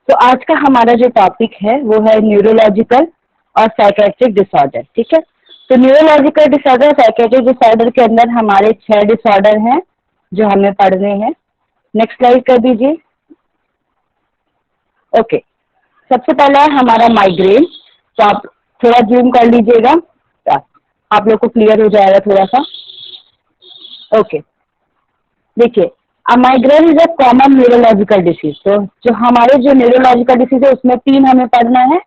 तो आज का हमारा जो टॉपिक है वो है न्यूरोलॉजिकल और साइकेट्रिक डिसऑर्डर। ठीक है, तो न्यूरोलॉजिकल डिसऑर्डर, साइकेट्रिक डिसऑर्डर के अंदर हमारे 6 डिसऑर्डर हैं जो हमें पढ़ने हैं। नेक्स्ट स्लाइड कर दीजिए। ओके, सबसे पहला है हमारा माइग्रेन। तो आप थोड़ा जूम कर लीजिएगा, आप लोग को क्लियर हो जाएगा थोड़ा सा। ओके, देखिए, अब migraine is a common neurological disease. तो जो हमारे जो न्यूरोलॉजिकल डिसीज है उसमें 3 हमें पढ़ना है,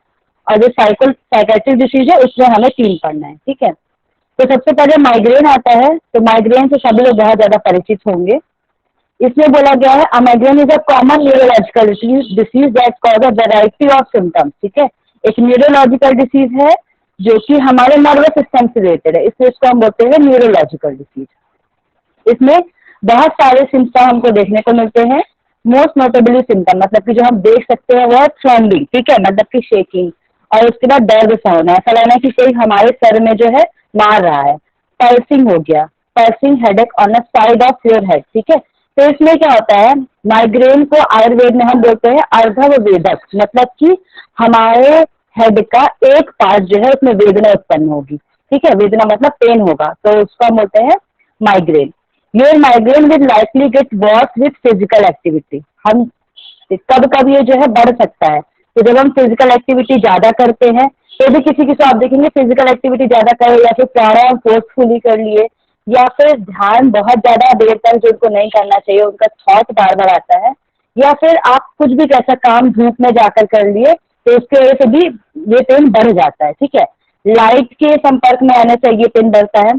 और जो साइकेट्रिक डिसीज है उसमें हमें 3 पढ़ना है। ठीक है, तो सबसे पहले माइग्रेन आता है। तो माइग्रेन से सभी लोग बहुत ज्यादा परिचित होंगे। इसमें बोला गया है a migraine is a common neurological disease that cause a variety of symptoms. ठीक है, एक न्यूरोलॉजिकल डिसीज है जो कि हमारे नर्वस सिस्टम से रिलेटेड है, इसलिए इसको हम बोलते हैं न्यूरोलॉजिकल डिसीज। इसमें बहुत सारे सिम्टम हमको देखने को मिलते हैं। मोस्ट नोटेबली सिम्टम मतलब कि जो हम देख सकते हैं वो है ट्रेम्बलिंग। ठीक है, मतलब कि शेकिंग, और उसके बाद दर्द सा होना, ऐसा लगना है कि कोई हमारे सर में जो है मार रहा है। पल्सिंग हो गया, pulsing headache on the side of your head. ठीक है, तो इसमें क्या होता है, माइग्रेन को आयुर्वेद में हम बोलते हैं अर्धवेदक, मतलब कि हमारे हेड का एक पार्ट जो है उसमें वेदना उत्पन्न होगी। ठीक है, वेदना मतलब पेन होगा, तो उसको हम बोलते हैं migraine. Your migraine will likely get worse with physical activity. हम कब कब ये जो है बढ़ सकता है, तो जब हम फिजिकल एक्टिविटी ज्यादा करते हैं, तो भी किसी किसी आप देखेंगे फिजिकल एक्टिविटी ज्यादा करे, या फिर प्राणायाम फोर्सफुली कर लिए, या फिर ध्यान बहुत ज्यादा देर तक जो उनको नहीं करना चाहिए, उनका थॉट बार बार आता है, या फिर आप कुछ भी कैसा काम धूप में जाकर कर लिए, तो उसकी वजह से भी ये पेन बढ़ जाता है। ठीक है, लाइट के संपर्क में आने से ये पेन बढ़ता है,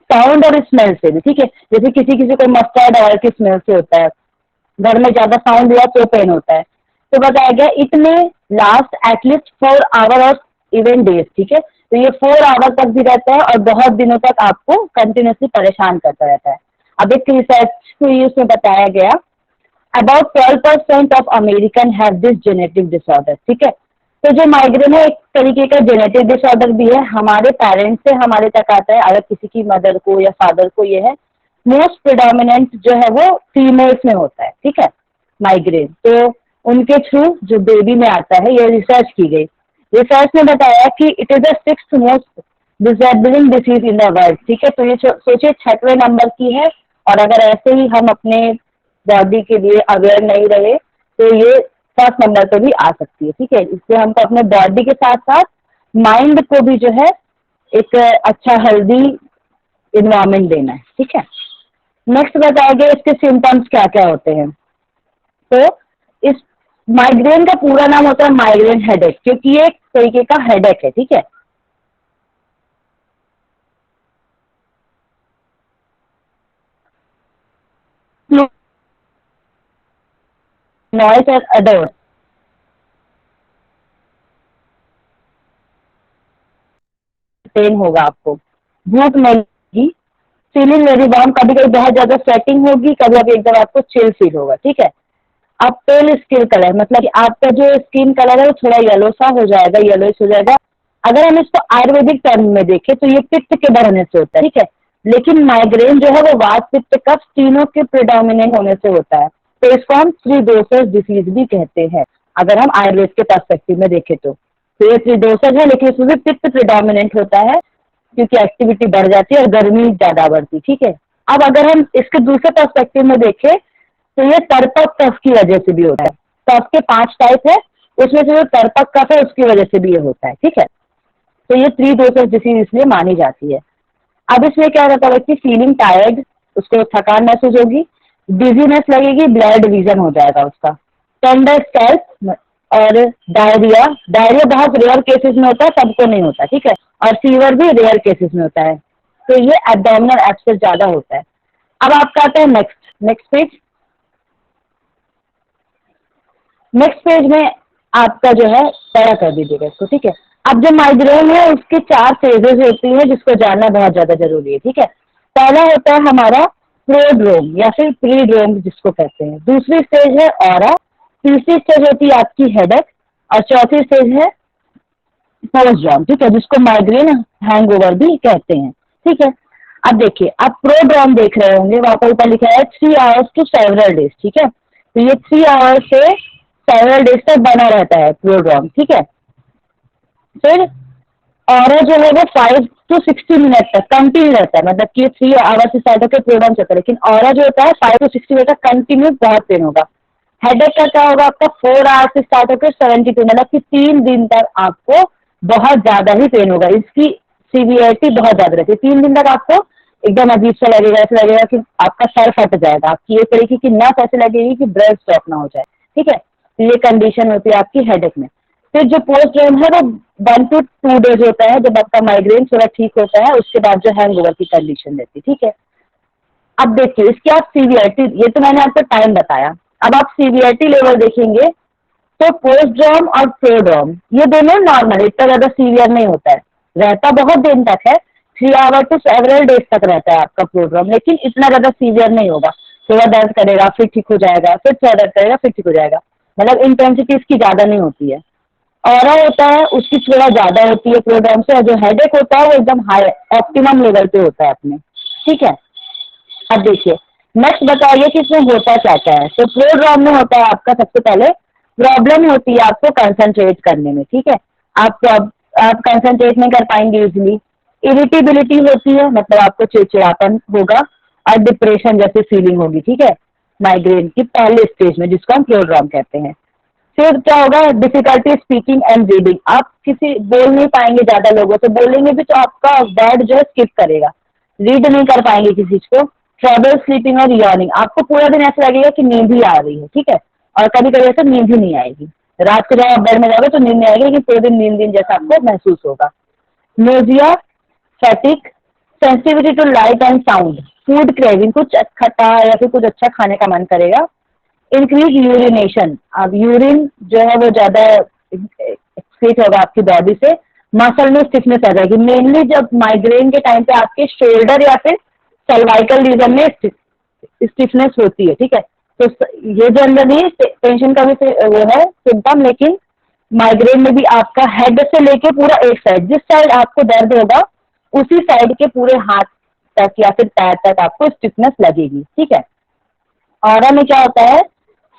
साउंड और स्मेल से भी। ठीक है, जैसे किसी किसी को मस्टर्ड ऑयल की स्मेल से होता है, घर में ज्यादा साउंड हुआ तो पेन होता है। तो बताया गया इट में लास्ट एटलीस्ट 4 आवर और इवन डेज। ठीक है, तो ये 4 आवर तक भी रहता है और बहुत दिनों तक आपको कंटिन्यूसली परेशान करता रहता है। अब एक रिसर्च हुई, उसमें बताया गया about 12% of American have this genetic disorder. ठीक है, तो जो माइग्रेन है एक तरीके का जेनेटिक डिसऑर्डर भी है, हमारे पेरेंट्स से हमारे तक आता है। अगर किसी की मदर को या फादर को ये है, मोस्ट प्रिडोमिनेंट जो है वो फीमेल्स में होता है। ठीक है, माइग्रेन तो उनके थ्रू जो बेबी में आता है, ये रिसर्च की गई। रिसर्च ने बताया कि it is the 6th most disabling disease in the world. ठीक है, तो ये सोचिए 6वें नंबर की है, और अगर ऐसे ही हम अपने बॉडी के लिए अवेयर नहीं रहे तो ये 1st नंबर पे भी आ सकती है। ठीक है, इसलिए हमको अपने बॉडी के साथ साथ माइंड को भी जो है एक अच्छा हेल्दी इन्वायरमेंट देना है। ठीक है, नेक्स्ट बताया गया इसके सिम्टम्स क्या क्या होते हैं। तो इस माइग्रेन का पूरा नाम होता है माइग्रेन हेडेक, क्योंकि ये एक तरीके का हेडेक है। ठीक है, नॉइस और अदर पेन होगा, आपको भूख नहीं लगेगी, फीलिंग वेरी वार्म, कभी कभी बहुत ज्यादा स्वेटिंग होगी, कभी कभी एकदम आपको चिल फील होगा। ठीक है, अब पेल स्किन कलर मतलब कि आपका जो स्किन कलर है वो थोड़ा येलो सा हो जाएगा, येलोइश हो जाएगा। अगर हम इसको आयुर्वेदिक टर्म में देखें तो ये पित्त के बढ़ने से होता है। ठीक है, लेकिन माइग्रेन जो है वो वात पित्त कफ तीनों के प्रिडोमिनेंट होने से होता है, तो इसको हम त्रिदोषज डिसीज भी कहते हैं अगर हम आयुर्वेद के पर्सपेक्टिव में देखें तो ये त्रिदोषज है, लेकिन इसमें भी पित्त प्रिडोमिनेंट होता है क्योंकि एक्टिविटी बढ़ जाती है और गर्मी ज्यादा बढ़ती। ठीक है, अब अगर हम इसके दूसरे पर्सपेक्टिव में देखें तो ये तर्पक कफ की वजह से भी होता है। कफ के 5 टाइप है, उसमें से जो तर्पक कफ है उसकी वजह से भी ये होता है। ठीक है, तो ये त्रिदोषज डिसीज इसलिए मानी जाती है। अब इसमें क्या रहता है कि फीलिंग टायर्ड, उसको थकान महसूस होगी, डिजीनेस लगेगी, ब्लड विजन हो जाएगा उसका, टेंडर स्कैल्प और डायरिया। डायरिया बहुत रेयर केसेस में होता है, सबको नहीं होता। ठीक है, और फीवर भी रेयर केसेस में होता है। तो ये एब्डोमिनल एब्सेस ज्यादा होता है। अब आपका आता है नेक्स्ट पेज। नेक्स्ट पेज में आपका जो है तैयार कर दीजिएगा इसको। ठीक है, अब जो माइग्रेन है उसके 4 फेजेस होती है जिसको जानना बहुत ज्यादा जरूरी है। ठीक है, पहला होता है हमारा प्रोड्रोम या फिर प्रीड्रोम जिसको कहते हैं, दूसरी स्टेज है ऑरा, तीसरी स्टेज होती है आपकी हेडेक, और चौथी स्टेज है पोस्टड्रॉम। ठीक है, जिसको माइग्रेन हैंगओवर भी कहते हैं। ठीक है, अब देखिए आप प्रोड्रॉम देख रहे होंगे, वहां पर ऊपर लिखा है 3 hours to several days। ठीक है, तो ये 3 hours से सेवरल डेज तक बना रहता है प्रोड्रॉम, ठीक है। फिर ऑरा जो है वो 5 to 60 मिनट तक कंटिन्यू रहता है, मतलब कि 3 आवर्स से स्टार्ट होकर प्रोग्राम चलता है, लेकिन ऑरा जो होता है 5 to 60 मिनट तक कंटिन्यू बहुत पेन होगा। हेडेक का क्या होगा आपका, 4 आवर्स से स्टार्ट होकर 72, मतलब कि 3 दिन तक आपको बहुत ज्यादा ही पेन होगा। इसकी सीवियरिटी बहुत ज्यादा रहती है। 3 दिन तक आपको एकदम अजीब सा लगेगा, ऐसा लगेगा कि आपका सर फट जाएगा, आपकी ये तरीके की नस ऐसे लगेगी कि ब्लड स्टॉप ना हो जाए, ठीक है। तो ये कंडीशन होती है आपकी हेडेक में। फिर जो पोस्ट ड्रेन है वो 1 to 2 डेज होता है, जब आपका माइग्रेन थोड़ा ठीक होता है, उसके बाद जो हैंगओवर की कंडीशन रहती है, ठीक है। अब देखिए इसकी आप सीवियरिटी, ये तो मैंने आपको टाइम बताया, अब आप सीवियरिटी लेवल देखेंगे तो पोस्टड्रॉम और प्रोड्रॉम ये दोनों नॉर्मल, इतना ज्यादा सीवियर नहीं होता है, रहता बहुत दिन तक है, 3 आवर to सेवरल डेज तक रहता है आपका प्रोड्रॉम, लेकिन इतना ज्यादा सीवियर नहीं होगा। थोड़ा दर्द करेगा फिर ठीक हो जाएगा, फिर थोड़ा दर्द करेगा फिर ठीक हो जाएगा, मतलब इंटेंसिटी इसकी ज्यादा नहीं होती है। ऑरा होता है उसकी थोड़ा ज्यादा होती है प्रोड्रॉम से, और जो हेडेक होता है वो एकदम हाई ऑप्टिमम लेवल पे होता है अपने, ठीक है। अब देखिए नेक्स्ट बताइए कि इसमें होता क्या क्या है। तो प्रोड्रॉम में होता है आपका सबसे पहले प्रॉब्लम होती है आपको कंसंट्रेट करने में, ठीक है। आप कंसंट्रेट नहीं कर पाएंगे इजिली। इरिटेबिलिटी होती है, मतलब आपको चिड़चिड़ापन होगा, और डिप्रेशन जैसी फीलिंग होगी, ठीक है, माइग्रेन की पहले स्टेज में, जिसको हम प्रोड्रॉम कहते हैं। फिर क्या होगा, डिफिकल्टी स्पीकिंग एंड रीडिंग, आप किसी बोल नहीं पाएंगे, ज्यादा लोगों से बोलेंगे भी तो आपका वर्ड जो है स्किप करेगा, रीड नहीं कर पाएंगे किसी चीज को। ट्रबल स्लीपिंग और यॉर्निंग, आपको पूरा दिन ऐसा लगेगा कि नींद ही आ रही है, ठीक है, और कभी कभी ऐसा नींद ही नहीं आएगी, रात को जब आप बेड में जाओगे तो नींद नहीं आएगी, लेकिन पूरे दिन नींद दिन जैसा आपको महसूस होगा। Nausea, fatigue, sensitivity to light and sound, food craving, कुछ खट्टा या फिर कुछ अच्छा खाने का मन करेगा। इंक्रीज यूरिनेशन, अब यूरिन जो है वो ज्यादा एक्सक्रीट होगा आपकी बॉडी से। मसल में स्टिफनेस आ जाएगी, मेनली जब माइग्रेन के टाइम पे आपके शोल्डर या फिर सर्वाइकल रीजन में स्टिफनेस होती है, ठीक है। तो ये जनरली टेंशन का भी वो है सिम्टम, लेकिन माइग्रेन में भी आपका हेड से लेके पूरा एक साइड, जिस साइड आपको दर्द होगा उसी साइड के पूरे हाथ तक या फिर पैर तक आपको स्टिफनेस लगेगी, ठीक है। ऑरा में क्या होता है,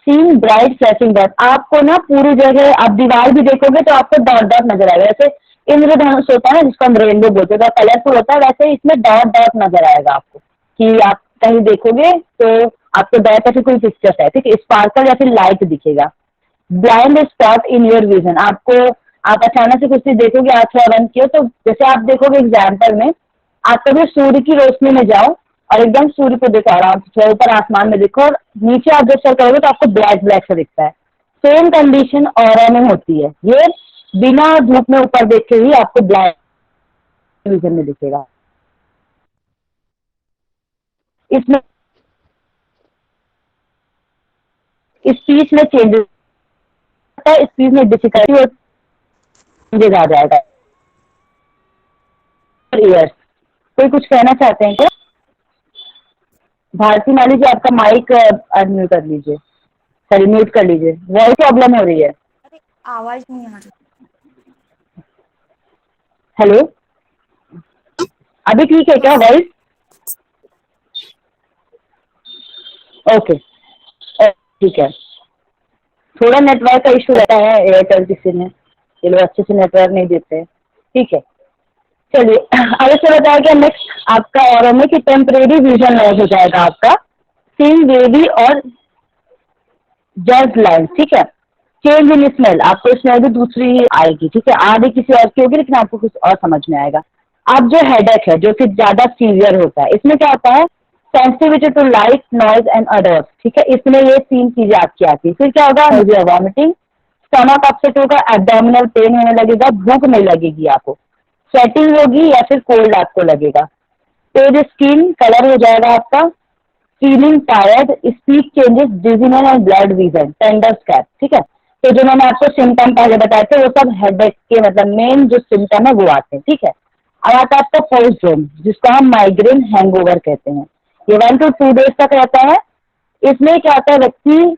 सीन ब्राइट फ्लैशिंग डॉट, आपको ना पूरी जगह आप दीवार भी देखोगे तो आपको डॉट डॉट नजर आएगा, जैसे इंद्रधनुष होता है ना जिसको हम रेनबो बोलते हैं, कलरफुल होता है, वैसे इसमें डॉट डॉट नजर आएगा आपको, कि आप कहीं देखोगे तो आपको डॉट ऐसी कोई पिक्चर है, ठीक है, स्पार्कल या फिर लाइट दिखेगा। Blind spot in your vision, आपको आप अचानक से कुछ चीज देखोगे, आंखें बंद किए तो जैसे आप देखोगे एग्जाम्पल में, आप कभी सूर्य की रोशनी में जाओ और एकदम सूर्य को देखो आराम से, थोड़ा ऊपर आसमान में देखो और नीचे आप जब चल करोगे तो आपको ब्लैक ब्लैक सा दिखता है। सेम कंडीशन ऑरा में होती है, ये बिना धूप में ऊपर देख के ही आपको ब्लैक विजन में दिखेगा। इसमें स्पीच में चेंजेस होता है, स्पीच में डिफिकल्टी चेंजेस आ जाएगा। ईयर्स, कोई कुछ कहना चाहते हैं क्या? भारती मान लीजिए आपका माइक अनम्यूट कर लीजिए, सॉरी म्यूट कर लीजिए, वॉइस प्रॉब्लम हो रही है। आवाज नहीं आ रही। हेलो, अभी ठीक है क्या वॉइस? ओके, ठीक है। थोड़ा नेटवर्क का इशू रहता है एयरटेल किसी में, ये लोग अच्छे से नेटवर्क नहीं देते, ठीक है। चलिए अब इससे बताया गया नेक्स्ट आपका और में कि टेम्परेरी विजन लॉस हो जाएगा आपका, सीन वेवी और जर्ज लाइन, ठीक है। चेंज इन स्मेल, आपको स्मेल भी दूसरी आएगी, ठीक है, आधी किसी और की होगी लेकिन आपको कुछ और समझ में आएगा। अब जो हेडेक है जो कि ज्यादा सीवियर होता है, इसमें क्या होता है, sensitivity to light, noise and others, ठीक है, इसमें ये 3 चीजें आपकी आती है। फिर क्या होगा, वॉमिटिंग, स्टमक अपसेट होगा, एब्डोमिनल पेन होने लगेगा, भूख नहीं लगेगी आपको, स्वेटिंग होगी या फिर कोल्ड आपको लगेगा, पेज स्किन कलर हो जाएगा आपका, feeling tired, speech changes, dizziness and blood vision, tender scab, ठीक है। तो जो मैंने आपको सिम्टम पहले बताए थे वो सब हेडेक के मतलब मेन जो सिम्टम है वो आते हैं, ठीक है। अब आता है आपका पोस्टड्रोम, जिसको हम माइग्रेन हैंगओवर कहते हैं। ये 1 to 2 डेज तक रहता है। इसमें क्या होता है, व्यक्ति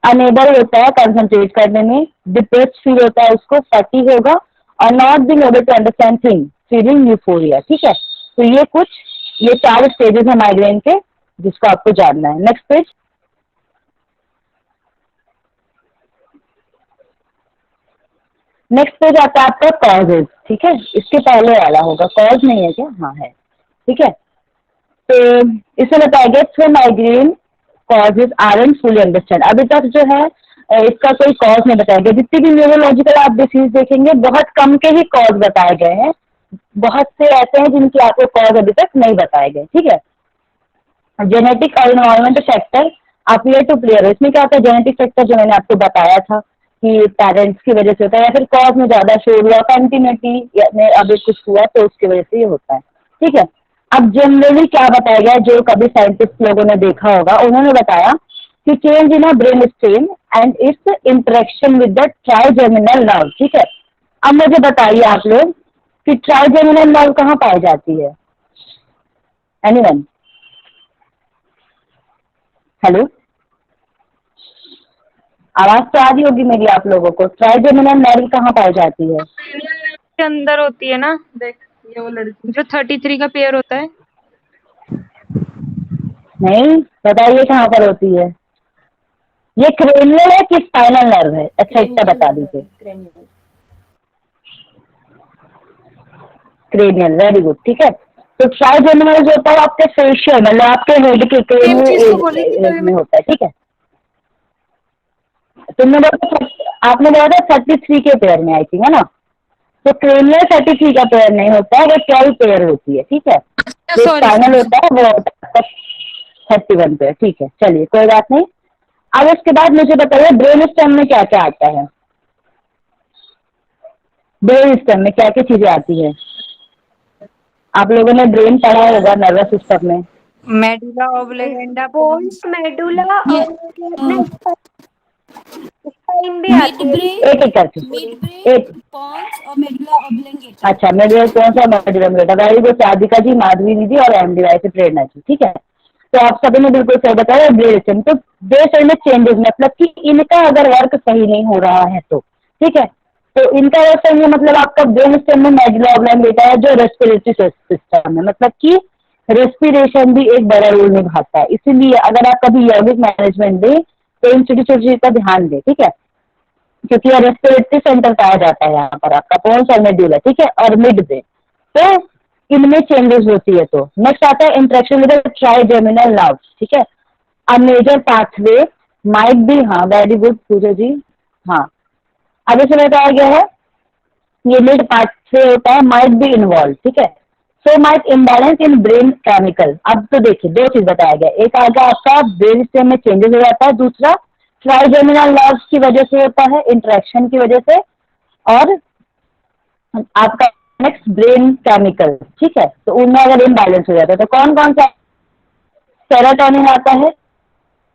अनेबल होता है कंसंट्रेट करने में, डिप्रेस फील होता है उसको, फटीग होगा, और not being able to understand thing, feeling euphoria, ठीक है। तो ये 4 स्टेजेस है माइग्रेन के, जिसको आपको जानना है। Next page. नेक्स्ट पेज आता है आपका कॉजेज, ठीक है, इसके पहले वाला होगा, कॉज नहीं है क्या, हाँ है, ठीक है। तो इसमें बताया गया through migraine causes are and fully understand. अभी तक जो है इसका कोई कॉज नहीं बताया गया, जितनी भी न्यूरोलॉजिकल आप डिसीज देखेंगे बहुत कम के ही कॉज बताए गए हैं, बहुत से ऐसे हैं जिनकी आपको कॉज अभी तक नहीं बताए गए, ठीक है। जेनेटिक और environment factor appear to player, इसमें क्या होता है, जेनेटिक फैक्टर जो मैंने आपको बताया था कि पेरेंट्स की वजह से होता है, या फिर कॉज में ज्यादा शोर हुआ, कंटिन्यूटी में अभी कुछ हुआ तो उसकी वजह से ये होता है, ठीक है। अब जनरली क्या बताया गया, जो कभी साइंटिस्ट लोगों ने देखा होगा, उन्होंने बताया कि change in a brain stem and it's interaction with the trigeminal nerve, ठीक है। अब मुझे बताइए आप लोग कि ट्राइजेमिनल नर्व कहाँ पाई जाती है, एनीवन? हेलो, आवाज तो आ रही होगी मेरी आप लोगों को, ट्राइजेमिनल नर्व कहाँ पाई जाती है? के अंदर होती है ना, देख ये वो लड़की जो 33 का पेयर होता है। नहीं, बताइए कहाँ पर होती है? ये क्रेनियल है कि स्पाइनल नर्व है? अच्छा इतना बता दीजिए। क्रेनियल, वेरी गुड, ठीक है। तो ट्राइजेमिनल जो होता है आपके फेशियल, मतलब आपके हेड के सेम चीज तो बोली थी क्रेनियल तो में होता है, ठीक है। तुमने बोला, आपने बोला था 33 के पेयर में आई थिंक, है ना? तो क्रेनियल 33 का पेयर नहीं होता है, वो 12 पेयर होती है, ठीक है। जो सॉरी स्पाइनल होता है वो होता है 31 पेयर, ठीक है, चलिए कोई बात नहीं। अब इसके बाद मुझे बताइए ब्रेन स्टेम में क्या क्या आता है? ब्रेन स्टेम में क्या क्या चीजें आती है? आप लोगों ने ब्रेन पढ़ा होगा, नर्वस सिस्टम में। मेडुला ऑब्लिगेंडा बोन्स, मेडुला ये और अपने स्पाइन भी मिड आती है। ब्रेन, एक एक करके, मिड ब्रेन, एक, पॉन्स और मेडुला ऑब्लिंगेटा। अच्छा मेरे कौन सा मेडुलम बेटा, वेरी गुड, राधिका जी, माधवी दीदी और एम डी वाई से प्रेरणा जी, ठीक है। तो आप सभी ने बिल्कुल सही बताया, ब्रेन स्टेम। तो ब्रेन स्टेम में चेंजेस मतलब कि इनका अगर वर्क सही नहीं हो रहा है तो, ठीक है, तो इनका वर्क सही है, मतलब आपका ब्रेन स्टेम में मेडुला ऑब्लिंगेटा है जो रेस्पिरेटरी सिस्टम है, मतलब कि रेस्पिरेशन भी एक बड़ा रोल निभाता है। इसीलिए अगर आप कभी यौगिक मैनेजमेंट दें तो इन छोटी छोटी चीज का ध्यान दें, ठीक है, क्योंकि यह रेस्पिरेटरी सेंटर पाया जाता है यहाँ पर आपका पोन्स और मेडुला, ठीक है, और मिड ब्रेन, तो इनमें चेंजेस होती है। तो नेक्स्ट आता है इंटरेक्शन विद ट्राइजेमिनल नर्व, ठीक है। A major pathway might be, हाँ वेरी गुड पूजा जी, हाँ। अब इसमें बताया गया है ये मिड पाथवे होता है, माइट बी इन्वॉल्व, ठीक है। So might imbalance in brain chemical. अब तो देखिए दो चीज बताया गया, एक आ गया आपका ब्रेन स्टेम में चेंजेस हो जाता है, दूसरा ट्राइजेमिनल नर्व्स की वजह से होता है, इंटरेक्शन की वजह से, और आपका नेक्स्ट ब्रेन केमिकल, ठीक है। तो उनमें अगर इम्बैलेंस हो जाता है तो कौन कौन सा? सेरोटोनिन आता है,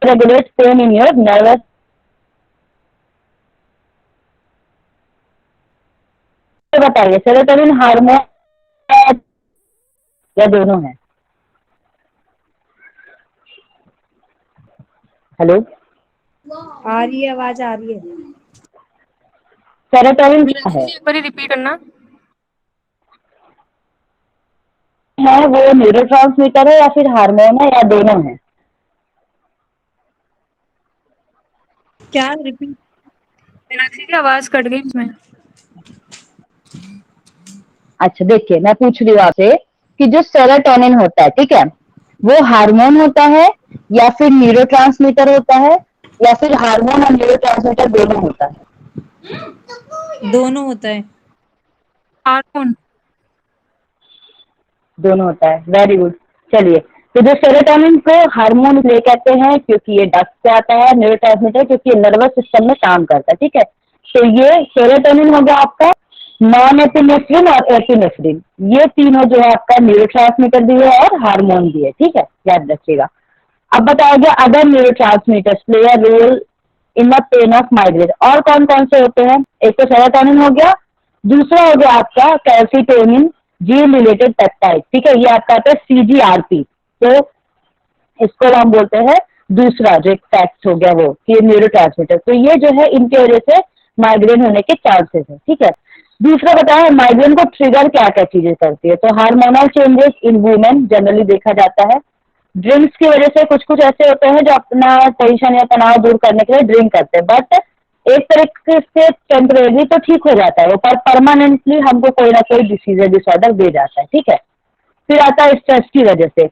regulate pain in your nervous, बताइए सेरोटोनिन हार्मोन या दोनों है? हेलो, आ रही है, आवाज आ रही है। सेरोटोनिन क्या है? एक बार रिपीट करना। है वो न्यूरोट्रांसमीटर है या फिर हार्मोन है या दोनों है? क्या रिपीट? मीनाक्षी की आवाज कट गई इसमें। अच्छा देखिए मैं पूछ रही हूँ आपसे कि जो सेरोटोनिन होता है, ठीक है, वो हार्मोन होता है या फिर न्यूरोट्रांसमीटर होता है या फिर हार्मोन और न्यूरोट्रांसमीटर दोनों होता है? दोनों होता है। हार्मोन। दोनों होता है, वेरी गुड। चलिए, तो जो सेरोटोनिन को हार्मोन इसलिए कहते हैं क्योंकि ये डस्ट से आता है, न्यूरोट्रांसमीटर क्योंकि ये नर्वस सिस्टम में काम करता है, ठीक है। तो ये सेरोटोनिन हो गया आपका, नॉन एपिनेफ्रिन और एपिनेफ्रिन, ये तीनों जो है आपका न्यूरोट्रांसमीटर भी है और हार्मोन भी है, ठीक है, याद रखिएगा। अब बताया गया other neurotransmitters play a role in the pain of migraine, और कौन कौन से होते हैं? एक तो सेरोटोनिन हो गया, दूसरा हो गया आपका कैल्सिटोनिन जीन रिलेटेड पेप्टाइड, ठीक है, ये आपका आता है सीजीआरपी, तो इसको हम बोलते हैं दूसरा जो एक फैक्ट हो गया वो कि न्यूरोट्रांसमीटर, तो ये जो है इनकी वजह से माइग्रेन होने के चांसेस है, ठीक है। दूसरा बताया माइग्रेन को ट्रिगर क्या क्या चीजें करती है, तो hormonal changes in women generally देखा जाता है, ड्रिंक्स की वजह से कुछ कुछ ऐसे होते हैं जो अपना टेंशन या तनाव दूर करने के लिए ड्रिंक करते हैं, बट एक तरीके से टेम्परेरी तो ठीक हो जाता है वो, पर परमानेंटली हमको कोई ना कोई डिसीज डिसऑर्डर दे जाता है, ठीक है। फिर आता है स्ट्रेस की वजह से।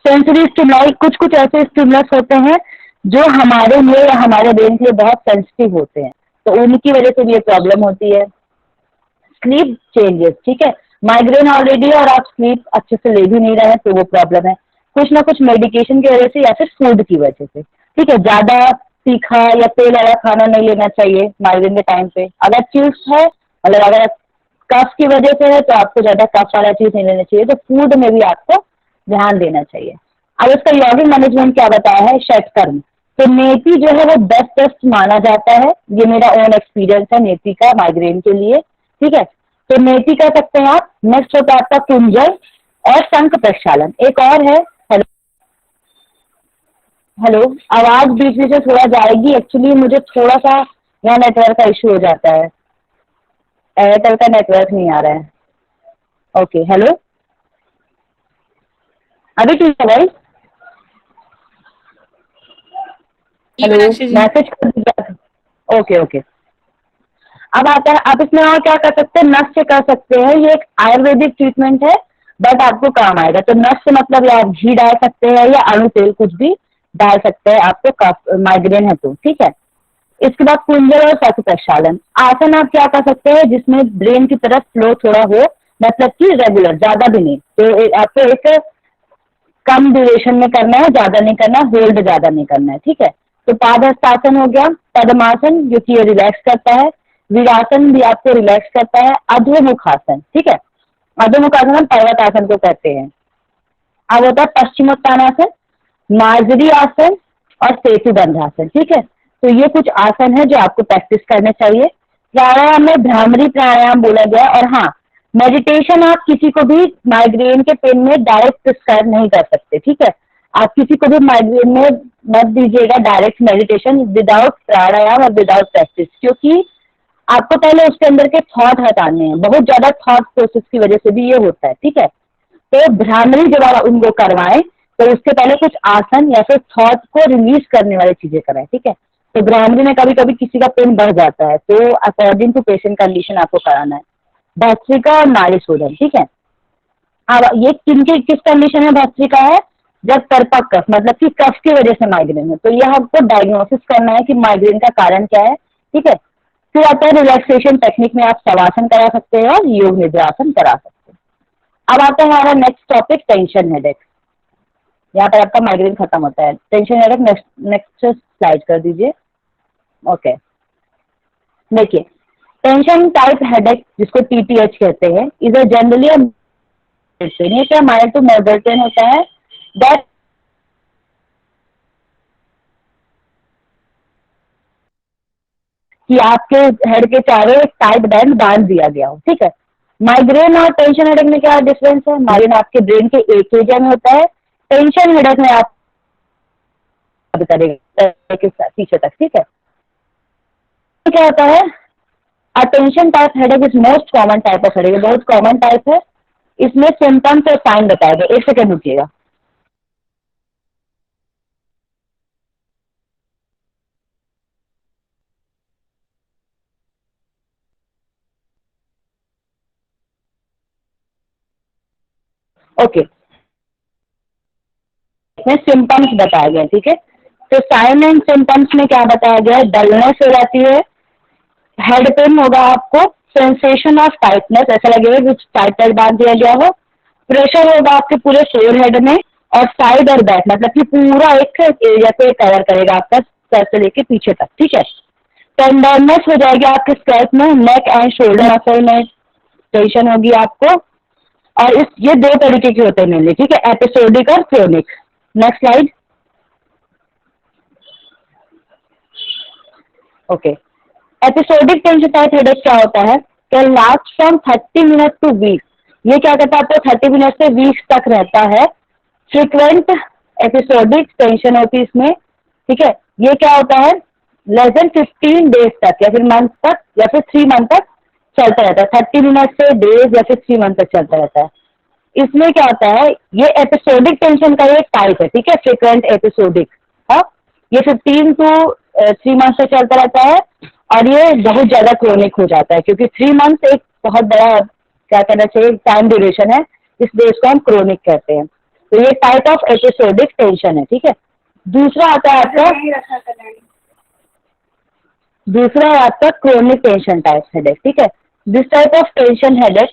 सेंसरी स्टिमुलाई, कुछ कुछ ऐसे स्टिमुलस होते हैं जो हमारे लिए या हमारे ब्रेन के लिए बहुत सेंसिटिव होते हैं, तो उनकी वजह से भी ये प्रॉब्लम होती है। स्लीप चेंजेस, ठीक है, माइग्रेन ऑलरेडी और आप स्लीप अच्छे से ले भी नहीं रहे हैं तो वो प्रॉब्लम है। कुछ ना कुछ मेडिकेशन की वजह से या फिर फूड की वजह से, ठीक है। ज्यादा तीखा या तेल वाला खाना नहीं लेना चाहिए माइग्रेन के टाइम पे। अगर चिल्स है, मतलब अगर कफ की वजह से है तो आपको ज्यादा कफ वाला चीज नहीं लेना चाहिए, तो फूड में भी आपको ध्यान देना चाहिए। अब इसका यौगिक मैनेजमेंट क्या बताया है, षटकर्म। तो नेति जो है वो बेस्ट माना जाता है, ये मेरा ओन एक्सपीरियंस है नेति का माइग्रेन के लिए, ठीक है। तो नेति कर सकते हैं आप। नेक्स्ट होता है आपका कुंजल और शंख प्रक्षालन। एक और है, हेलो हेलो, आवाज बीच बीच में थोड़ा जाएगी, एक्चुअली मुझे थोड़ा सा यहाँ नेटवर्क का इशू हो जाता है, एयरटेल का नेटवर्क नहीं आ रहा है। ओके, हेलो, अभी ठीक है भाई? जी हेलो, मीनाक्षी जी। मैसेज कर दीजिए। ओके ओके, अब आता है, आप इसमें और क्या कर सकते हैं, नस से कर सकते हैं। ये एक आयुर्वेदिक ट्रीटमेंट है, बट आपको काम आएगा। तो नस से मतलब या आप घी डाल सकते हैं या अणु तेल कुछ भी डाल सकते हैं, आपको कफ माइग्रेन है तो, ठीक है। इसके बाद कुंजल और शंख प्रक्षालन। आसन आप क्या कर सकते हैं जिसमें ब्रेन की तरफ फ्लो थोड़ा हो, मतलब कि रेगुलर, ज्यादा भी नहीं। तो आपको एक कम ड्यूरेशन में करना है, ज्यादा नहीं करना, होल्ड ज्यादा नहीं करना है, ठीक है। तो पादहस्तासन हो गया, पद्मासन जो कि ये रिलैक्स करता है, वीरासन भी आपको रिलैक्स करता है, अधोमुखासन, ठीक है। अधोमुखासन हम पर्वत आसन को कहते हैं। अब होता है पश्चिमोत्तानासन, मार्जरी आसन और सेतु बंधासन, ठीक है। तो ये कुछ आसन है जो आपको प्रैक्टिस करने चाहिए। प्राणायाम में भ्रामरी प्राणायाम बोला गया। और हाँ, मेडिटेशन आप किसी को भी माइग्रेन के पेन में डायरेक्ट प्रिस्क्राइब नहीं कर सकते, ठीक है। आप किसी को भी माइग्रेन में मत दीजिएगा डायरेक्ट मेडिटेशन विदाउट प्राणायाम और विदाउट प्रैक्टिस, क्योंकि आपको पहले उसके अंदर के थॉट हटाने हैं। बहुत ज्यादा थॉट प्रोसेस की वजह से भी ये होता है, ठीक है। तो भ्रामरी जब आप उनको करवाएं तो उसके पहले कुछ आसन या फिर थॉट को रिलीज करने वाली चीजें कराएं, ठीक है। तो भ्रामरी में कभी कभी किसी का पेन बढ़ जाता है, तो अकॉर्डिंग टू पेशेंट कंडीशन आपको कराना है। भस्त्रिका और नाड़ी शोधन, ठीक है। अब ये किनके किस कंडीशन में भस्त्रिका है, जब कर्पक कफ, मतलब कि कफ की वजह से माइग्रेन है, तो यह आपको डायग्नोसिस करना है कि माइग्रेन का कारण क्या है, ठीक है। फिर आता है रिलैक्सेशन टेक्निक में आप शवासन करा सकते हैं और योग निद्रासन करा सकते हैं। अब आता है हमारा नेक्स्ट टॉपिक, टेंशन हेडेक। यहाँ पर आपका माइग्रेन खत्म होता है। टेंशन हेडेक नेक्स्ट स्लाइड कर दीजिए। ओके, देखिए, टेंशन टाइप हेडेक जिसको टीटीएच कहते हैं, इज जनरली क्या माइल्ड टू मॉडरेट पेन होता है, दैट कि आपके हेड के चारों एक टाइट बैंड बांध दिया गया हो, ठीक है। माइग्रेन और टेंशन हेडेक में क्या डिफरेंस है, माइग्रेन आपके ब्रेन के एक एरिया में होता है, टेंशन हेडेक में आप करेगा पीछे तक, ठीक है। क्या होता है, attention type headache is most common type of headache, बहुत कॉमन टाइप है। इसमें सिम्टम्स और साइन बताया गया, एक सेकेंड रुकिएगा। ओके, इसमें सिम्टम्स बताया गया, ठीक है। तो साइन एंड सिम्टम्स में क्या बताया गया है, डलनेस हो जाती है, हेड पेन होगा आपको, सेंसेशन ऑफ टाइटनेस, ऐसा लगेगा कुछ टाइट बांध दिया गया हो, प्रेशर होगा आपके पूरे फोर हेड में, और साइड और बैक मतलब कि पूरा एक एरिया को कवर करेगा आपका सर से लेके पीछे तक, ठीक है। टेंडरनेस हो जाएगी आपके स्कैल्प में, नेक एंड शोल्डर मसल में टेंशन होगी आपको। और इस ये दो तरीके के होते हैं मेनली, ठीक है, एपिसोडिक और chronic. Next slide. Okay, episodic tension type headache क्या होता है, can last from 30 minute to week. ये क्या कहता है, आपको 30 मिनट से वीक्स तक रहता है। फ्रिक्वेंट एपिसोडिक टेंशन होती है इसमें, ठीक है। ये क्या होता है, लेस देन 15 डेज तक या फिर मंथ तक या फिर 3 मंथ तक चलता रहता है। 30 मिनट से डेज या फिर 3 मंथ तक चलता रहता है। इसमें क्या होता है, ये एपिसोडिक टेंशन का एक टाइप है, ठीक है, फ्रिक्वेंट एपिसोडिक। हाँ, ये 15 to 3 मंथ से चलता रहता है और ये बहुत ज्यादा क्रोनिक हो जाता है, क्योंकि 3 मंथ एक बहुत बड़ा क्या कहना चाहिए टाइम ड्यूरेशन है, इसलिए इसको हम क्रोनिक कहते हैं। तो ये टाइप ऑफ एपिसोडिक टेंशन है, ठीक है। दूसरा आता है आपका क्रोनिक टेंशन टाइप हेडेक, ठीक है। This type of tension headache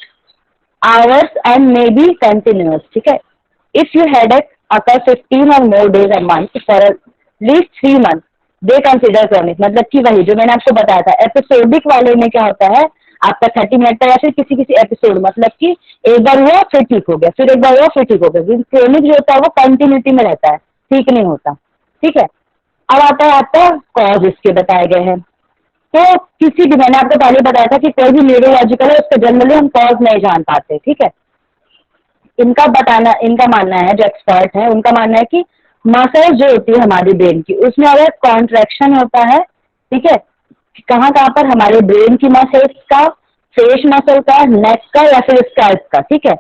hours and may be continuous, ठीक है। If you headache occur 15 or more days a month for at least 3 months, they consider chronic। मतलब कि वही जो मैंने आपको बताया था, एपिसोडिक वाले में क्या होता है, आपका 30 मिनट का या फिर किसी किसी एपिसोड, मतलब कि एक बार हुआ फिर ठीक हो गया, फिर एक बार हुआ फिर ठीक हो गया। क्रोनिक जो होता है वो कंटिन्यूटी में रहता है, ठीक नहीं होता, ठीक है। अब आता है आपका कॉज, इसके बताए गए हैं। तो किसी भी, मैंने आपको पहले बताया था कि कोई भी न्यूरोलॉजिकल है उसका जनरली हम कॉज नहीं जान पाते, ठीक है। इनका मानना है, जो एक्सपर्ट है उनका मानना है कि मसल्स जो होती है हमारी ब्रेन की, उसमें अगर कॉन्ट्रैक्शन होता है, ठीक है, कहाँ कहाँ पर, हमारे ब्रेन की मसल्स का, फेस मसल का, नेक का या फिर स्कैल्प का, ठीक है।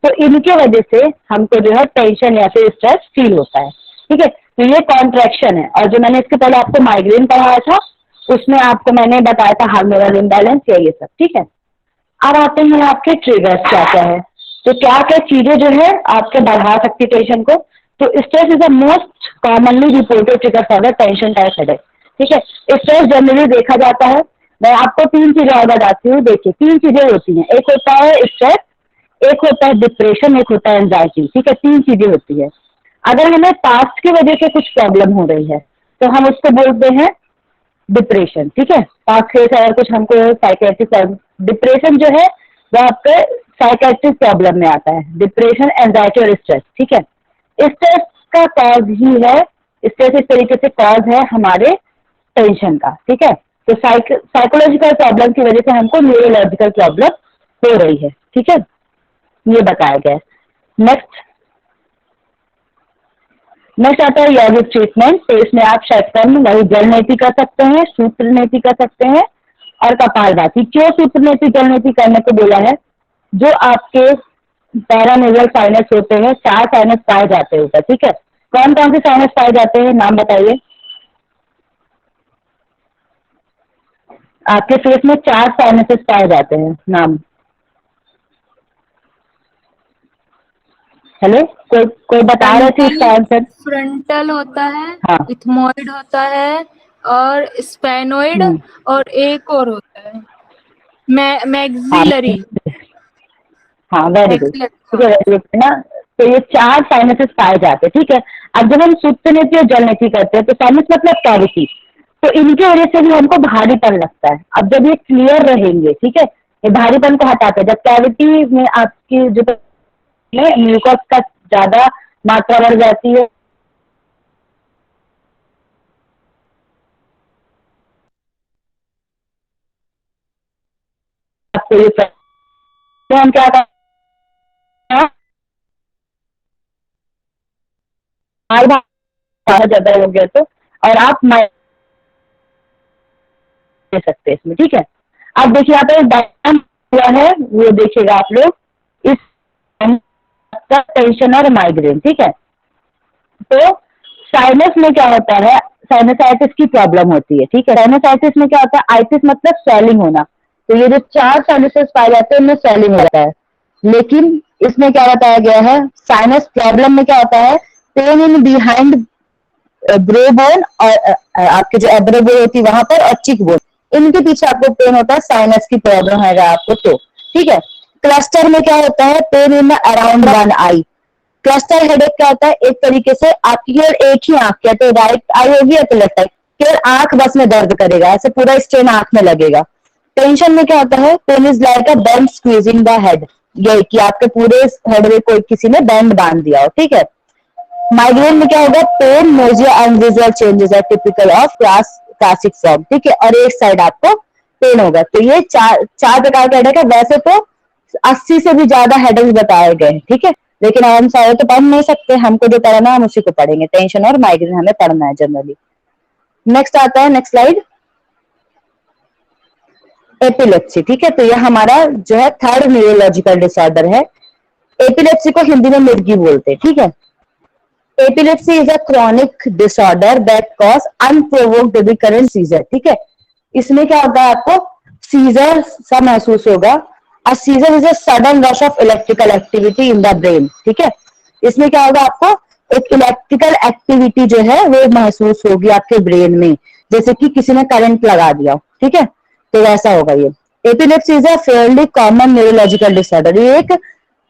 तो इनके वजह से हमको जो है टेंशन या फिर स्ट्रेस फील होता है, ठीक है। तो ये कॉन्ट्रैक्शन है। और जो मैंने इसके पहले आपको माइग्रेन पढ़ाया था, उसमें आपको मैंने बताया था हार्मोनल इम्बैलेंस या ये सब, ठीक है। अब आते हैं आपके ट्रिगर्स क्या क्या है। तो क्या क्या चीजें जो है आपके बढ़ा सकती है टेंशन को। तो stress is the most commonly reported trigger for the tension type headache, ठीक है। स्ट्रेस जनरली देखा जाता है, मैं आपको 3 चीजें और बताती हूँ। देखिए 3 चीजें होती हैं, एक होता है स्ट्रेस, एक होता है डिप्रेशन, एक होता है एंजाइटी, ठीक है। 3 चीजें होती है। अगर हमें पास्ट की वजह से कुछ प्रॉब्लम हो रही है तो हम उसको बोलते हैं डिप्रेशन, ठीक है। पास्ट से अगर कुछ हमको साइकेट्रिक, डिप्रेशन जो है वो आपके साइकेट्रिक प्रॉब्लम में आता है, डिप्रेशन, एंजाइटी और स्ट्रेस, ठीक है। स्ट्रेस का कॉज ही है, स्ट्रेस इस तरीके से कॉज है हमारे टेंशन का, ठीक है। तो साइकोलॉजिकल प्रॉब्लम की वजह से हमको न्यूरोलॉजिकल प्रॉब्लम हो रही है, ठीक है, ये बताया गया है। नेक्स्ट आता है यौगिक ट्रीटमेंट। तो इसमें आप शतकर्म, वही जल नेति कर सकते हैं, सूत्र नेति कर सकते हैं और कपालभाति। क्यों सूत्र नेति जल नेति करने को बोला है, जो आपके पैरानेजल साइनस होते हैं, 4 साइनस पाए जाते हैं ऊपर, ठीक है। कौन कौन से साइनस पाए जाते हैं, नाम बताइए। आपके फेस में 4 साइनसेस पाए जाते हैं, नाम। हेलो, कोई बता रहे थे इसका आंसर। फ्रंटल होता है, हाँ, इथमोइड होता है और स्पेनोइड, और एक और होता है हाँ, मैक्सिलरी। हाँ, वेरी गुड, ठीक है, वेरी गुड है ना। तो ये 4 साइनसेस पाए जाते हैं, ठीक है। अब जब हम सूत्र नेति और जल नेति करते हैं तो साइनस मतलब कैविटी, तो इनकी वजह से भी हमको भारीपन लगता है। अब जब ये क्लियर रहेंगे, ठीक है, ये भारीपन को हटाते हैं। जब कैविटी में आपकी जो म्यूकस का ज्यादा मात्रा बढ़ जाती है, आपको ये तो हम क्या करते हैं, बार बार ज्यादा हो गया तो, और आप दे सकते हैं इसमें, ठीक है। अब देखिए यहाँ पे डायग्राम हुआ है, वो देखिएगा आप लोग, इस टेंशन और माइग्रेन, ठीक है। तो साइनस में क्या होता है, साइनसाइटिस की प्रॉब्लम होती है, ठीक है। साइनसाइटिस में क्या होता है, आइटिस मतलब स्वेलिंग होना। तो ये जो 4 साइनसेस पाए जाते हैं उनमें स्वेलिंग हो जाता है। लेकिन इसमें क्या बताया गया है, साइनस प्रॉब्लम में क्या होता है, pain in behind bro bone और आपके जो एब्रो बोन होती है वहां पर, और चिक बोन, इनके पीछे आपको पेन होता है, साइनस की प्रॉब्लम है आपको तो, ठीक है। क्लस्टर में क्या होता है, pain in around one I. Cluster headache क्या होता है, एक तरीके से आपकी केवल एक ही आंख, या तो राइट आई होगी या तो लेफ्ट आई, केवल आंख बस में दर्द करेगा, ऐसे पूरा स्ट्रेन आंख में लगेगा। टेंशन में क्या होता है, pain is like a band squeezing the head, ये कि आपके पूरे हेड में कोई किसी ने बैंड बांध दिया हो, ठीक है। माइग्रेन में क्या होगा, pain, nausea and visual changes are typical of classic form, ठीक है। और एक साइड आपको पेन होगा। तो ये चार प्रकार के हेडेक है। वैसे तो 80 से भी ज्यादा हेडेक बताए गए हैं, ठीक है, लेकिन हम सारे तो पढ़ नहीं सकते, हमको जो पढ़ना है हम उसी को पढ़ेंगे। टेंशन और माइग्रेन हमें पढ़ना है जनरली। नेक्स्ट आता है, नेक्स्ट स्लाइड, एपिलेप्सी, ठीक है। तो यह हमारा जो है 3rd न्यूरोलॉजिकल डिसऑर्डर है। एपिलेप्सी को हिंदी में मिर्गी बोलते हैं, ठीक है। Epilepsy is a chronic disorder that cause unprovoked recurrent seizure, ठीक है। इसमें क्या होता है, आपको सीजर सा महसूस होगा। A seizure is a sudden rush of electrical activity in the brain, ठीक है। इसमें क्या होगा, आपको एक इलेक्ट्रिकल एक्टिविटी जो है वो महसूस होगी आपके ब्रेन में, जैसे कि किसी ने करंट लगा दिया, ठीक है। तो वैसा होगा ये। Epilepsy is a fairly common neurological disorder, ये एक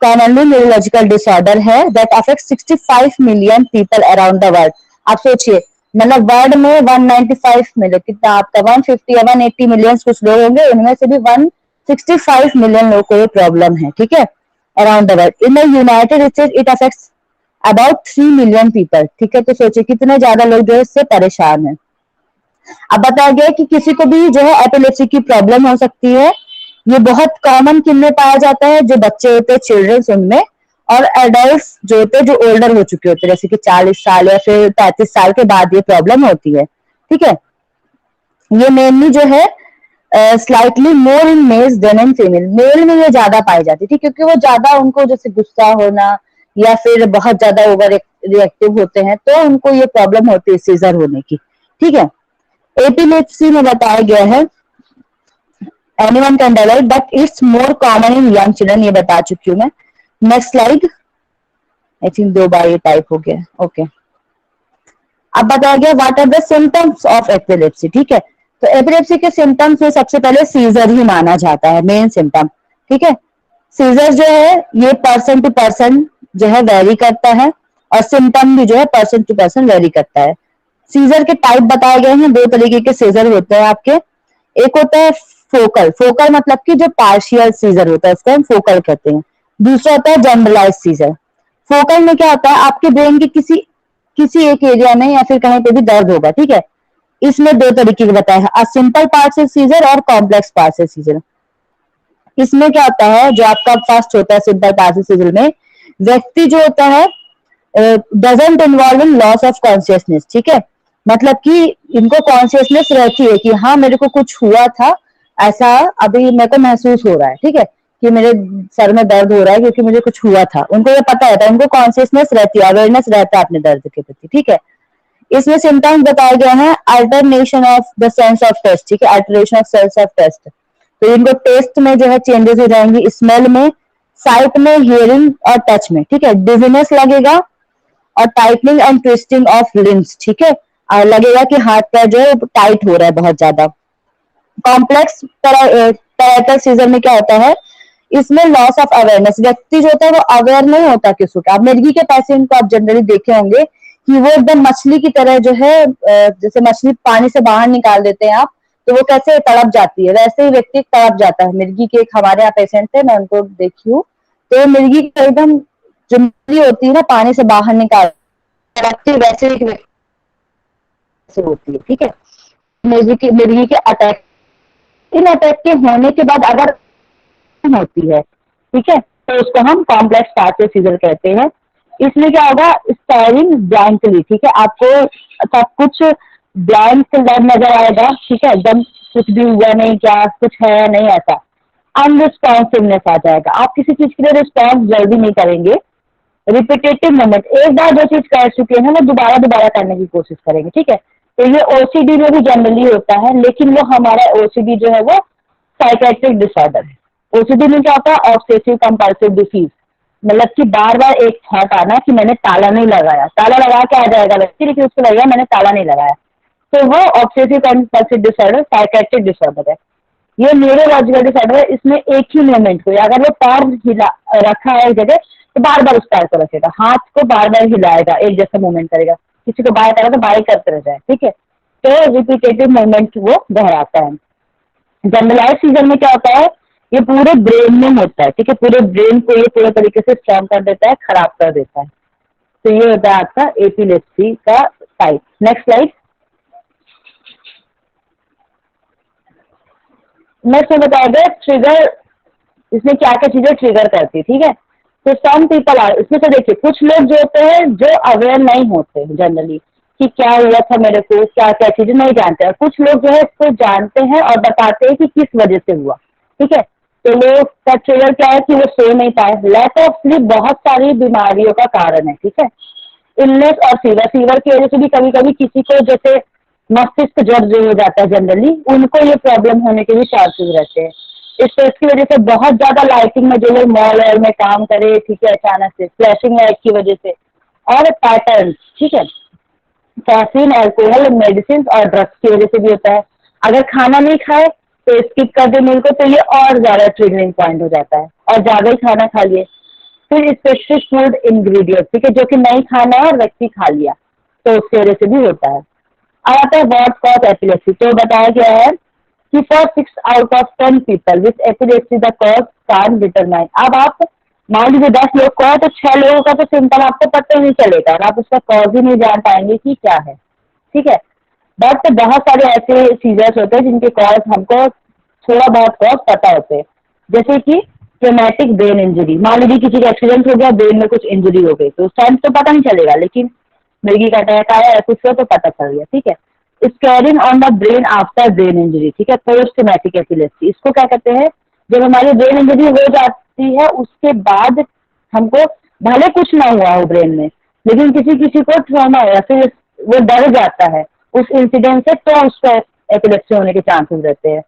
कॉमनली न्यूरोलॉजिकल डिसऑर्डर है that affect 65 million people around the world. आप सोचिए, मतलब वर्ल्ड में 195 मिलियन, कितना आपका 150 या 180 मिलियन कुछ लोग होंगे, उनमें से भी 165 मिलियन लोगों को ये प्रॉब्लम है, ठीक है, around the world. In the United states it affects about 3 million people, ठीक है। तो सोचिए कितने ज्यादा लोग जो है इससे परेशान है। अब बताया गया कि किसी को भी जो है एपिलेप्सी की प्रॉब्लम हो सकती है। ये बहुत कॉमन किन में पाया जाता है, जो बच्चे होते हैं चिल्ड्रंस उनमें, और एडल्ट जो होते हैं जो ओल्डर हो चुके होते हैं, जैसे कि 40 साल या फिर 35 साल के बाद ये प्रॉब्लम होती है, ठीक है। ये मेनली जो है slightly more in males than in female, male में ये ज्यादा पाई जाती है, ठीक, क्योंकि वो ज्यादा उनको जैसे गुस्सा होना या फिर बहुत ज्यादा ओवर रिएक्टिव होते हैं, तो उनको ये प्रॉब्लम होती है सीजर होने की, ठीक है। एपिलेप्सी में बताया गया है anyone can develop but it's more common in young children, ये बता चुकी हूँ मैं। नेक्स्ट स्लाइड, आई थिंक 2 बार ये टाइप हो गया, ओके। अब बताया गया what are the symptoms of epilepsy, ठीक है। तो एपिलेप्सी के सिम्टम्स में सबसे पहले सीजर ही माना जाता है मेन सिम्टम, ठीक है। सीजर जो है ये पर्सन टू पर्सन जो है वेरी करता है, और सिम्टम भी जो है पर्सन टू पर्सन वेरी करता है। सीजर के टाइप बताए गए हैं, 2 तरीके के सीजर होते हैं आपके। एक होता है फोकल, फोकल मतलब कि जो पार्शियल सीजर होता है उसको हम फोकल कहते हैं। दूसरा होता है जनरलाइज सीजर। फोकल में क्या होता है, आपके ब्रेन के किसी एक एरिया में या फिर कहीं पे भी दर्द होगा, ठीक है। इसमें 2 तरीके के बताए हैं, सिंपल पार्शियल सीजर और कॉम्प्लेक्स पार्शियल सीजर। इसमें क्या होता है, जो आपका फर्स्ट होता है सिंपल पार्शियल सीजर में, व्यक्ति जो होता है doesn't involve in loss of consciousness, ठीक है। मतलब कि इनको कॉन्शियसनेस रहती है कि हाँ मेरे को कुछ हुआ था, ऐसा अभी मेरे को महसूस हो रहा है, ठीक है, कि मेरे सर में दर्द हो रहा है क्योंकि मुझे कुछ हुआ था। उनको ये पता रहता है, उनको कॉन्शियसनेस रहती है, अवेयरनेस रहता है अपने दर्द के प्रति, ठीक है। इसमें सिम्टम्स बताए गए हैं alternation of the sense of taste, ठीक है, alteration of sense of taste. तो इनको टेस्ट में जो है चेंजेस हो जाएंगी, स्मेल में, साइट में, हियरिंग और टच में, ठीक है। डिजीनेस लगेगा और tightening and twisting of limbs, ठीक है, और लगेगा कि हाथ पैर जो है टाइट हो रहा है बहुत ज्यादा। कॉम्प्लेक्स पैराइटल सीजर में क्या होता है, इसमें लॉस ऑफ अवेयरनेस, व्यक्ति जो होता है वो अवेयर नहीं होता किसी का। आप मिर्गी के पेशेंट को आप जनरली देखे होंगे कि वो एकदम मछली की तरह जो है, जैसे मछली पानी से बाहर निकाल देते हैं आप, तो वो कैसे तड़प जाती है, वैसे ही व्यक्ति तड़प जाता है। मिर्गी के एक हमारे यहाँ पेशेंट थे, मैं उनको देखी हूँ, तो मिर्गी एकदम जो मछली होती है ना पानी से बाहर निकाल तड़पती, वैसे ही से होती है, ठीक है। मिर्गी के अटैक, इन अटैक के होने के बाद अगर होती है, ठीक है, तो उसको हम कॉम्प्लेक्स पार्शियल सीजर कहते हैं। इसमें क्या होगा, स्टेयरिंग ब्लैंकली, ठीक है, आपको सब कुछ ब्लैंक नजर आएगा, ठीक है, एकदम कुछ भी हुआ नहीं, क्या कुछ है नहीं, ऐसा अनरिस्पॉन्सिवनेस आ जाएगा। आप किसी चीज के लिए रिस्पॉन्स जल्दी नहीं करेंगे। रिपीटेटिव मूवमेंट, एक बार जो चीज कर चुके हैं वो दोबारा करने की कोशिश करेंगे, ठीक है। तो ये ओसीडी में भी जनरली होता है, लेकिन वो हमारा ओसीडी जो है वो साइकेट्रिक डिसऑर्डर है। ओसीडी में क्या होता है, ऑब्सेसिव कंपल्सिव डिसीज, मतलब कि बार बार एक थॉट आना कि मैंने ताला नहीं लगाया, ताला लगा के आ जाएगा व्यक्ति, लेकिन उसको लगेगा मैंने ताला नहीं लगाया, तो वो obsessive compulsive disorder psychiatric disorder है। ये न्यूरोलॉजिकल डिसऑर्डर है, इसमें एक ही मूवमेंट को, अगर वो पैर हिला रखा है एक जगह तो बार बार उस पैर को रखेगा, हाथ को बार बार हिलाएगा, एक जैसा मूवमेंट करेगा, किसी को बाएं करेगा तो बाएं करते रह जाए, ठीक है। तो रिपीटेटिव मूवमेंट वो दोहराता है। जनरलाइज सीजर में क्या होता है, ये पूरे ब्रेन में होता है, ठीक है, पूरे ब्रेन को ये पूरे तरीके से स्ट्रॉन्ग कर देता है, खराब कर देता है। तो ये होता है आपका एपिलेप्सी का टाइप। Next slide. नेक्स्ट में बताया गया ट्रिगर, इसमें क्या क्या चीजें ट्रिगर करती है, ठीक है। तो सम पीपल आर, इसमें से देखिए कुछ लोग जो होते हैं जो अवेयर नहीं होते जनरली कि क्या हुआ था मेरे को, क्या क्या चीजें नहीं जानते, और कुछ लोग जो है इसको जानते हैं और बताते हैं कि किस वजह से हुआ, ठीक है। तो लोग का ट्रिगर क्या है कि वो सो नहीं पाए, लैक ऑफ स्लीप बहुत सारी बीमारियों का कारण है, ठीक है। इलनेस और फीवर, फीवर की वजह से भी कभी कभी किसी को जैसे मस्तिष्क जड़ जो हो जाता है जनरली, उनको ये प्रॉब्लम होने के भी चांसेस रहते हैं। इस स्ट्रेस की वजह से बहुत ज्यादा लाइटिंग में जो लोग मॉल वॉल में काम करे, ठीक है, अचानक से फ्लैशिंग लाइट की वजह से, और पैटर्न, ठीक है, कैफीन, अल्कोहल, मेडिसिन और ड्रग्स की वजह से भी होता है। अगर खाना नहीं खाए तो स्किप कर दे मील को, तो ये और ज्यादा ट्रिगरिंग पॉइंट हो जाता है, और ज्यादा ही खाना खा लिए। फिर स्पेसिफिक फूड इंग्रेडिएंट, ठीक है, जो कि नहीं खाना है और व्यक्ति खा लिया, तो उसकी वजह से भी होता है। अब आता है व्हाट कॉज एपिलेप्सी। तो बताया गया है कि for 6 out of 10 people with epilepsy the cause can determine. अब आप मान लीजिए 10 लोग को है तो 6 लोगों का तो सिम्टम आपको पता ही नहीं चलेगा और आप उसका कॉज ही नहीं जान पाएंगे कि क्या है, ठीक है। बट बहुत सारे ऐसे सीजर्स होते हैं जिनके कॉज हमको थोड़ा बहुत कॉज पता होते हैं, जैसे कि ट्रोमैटिक ब्रेन इंजरी। मान लीजिए किसी का एक्सीडेंट हो गया, ब्रेन में कुछ इंजरी हो गई, तो उस टाइम तो पता नहीं चलेगा, लेकिन मिर्गी का अटैक आया या कुछ हो तो पता चल गया, ठीक है। Scaring on the brain after brain injury, ठीक है, पोस्ट ट्रॉमेटिक एपिलेप्सी। इसको क्या कहते हैं, जब हमारी ब्रेन इंजरी हो जाती है उसके बाद हमको भले कुछ ना हुआ हो ब्रेन में, लेकिन किसी किसी को ट्रॉमा या फिर वो डर जाता है उस इंसिडेंट से, तो उसको एपिलेप्सी होने के चांसेस रहते हैं।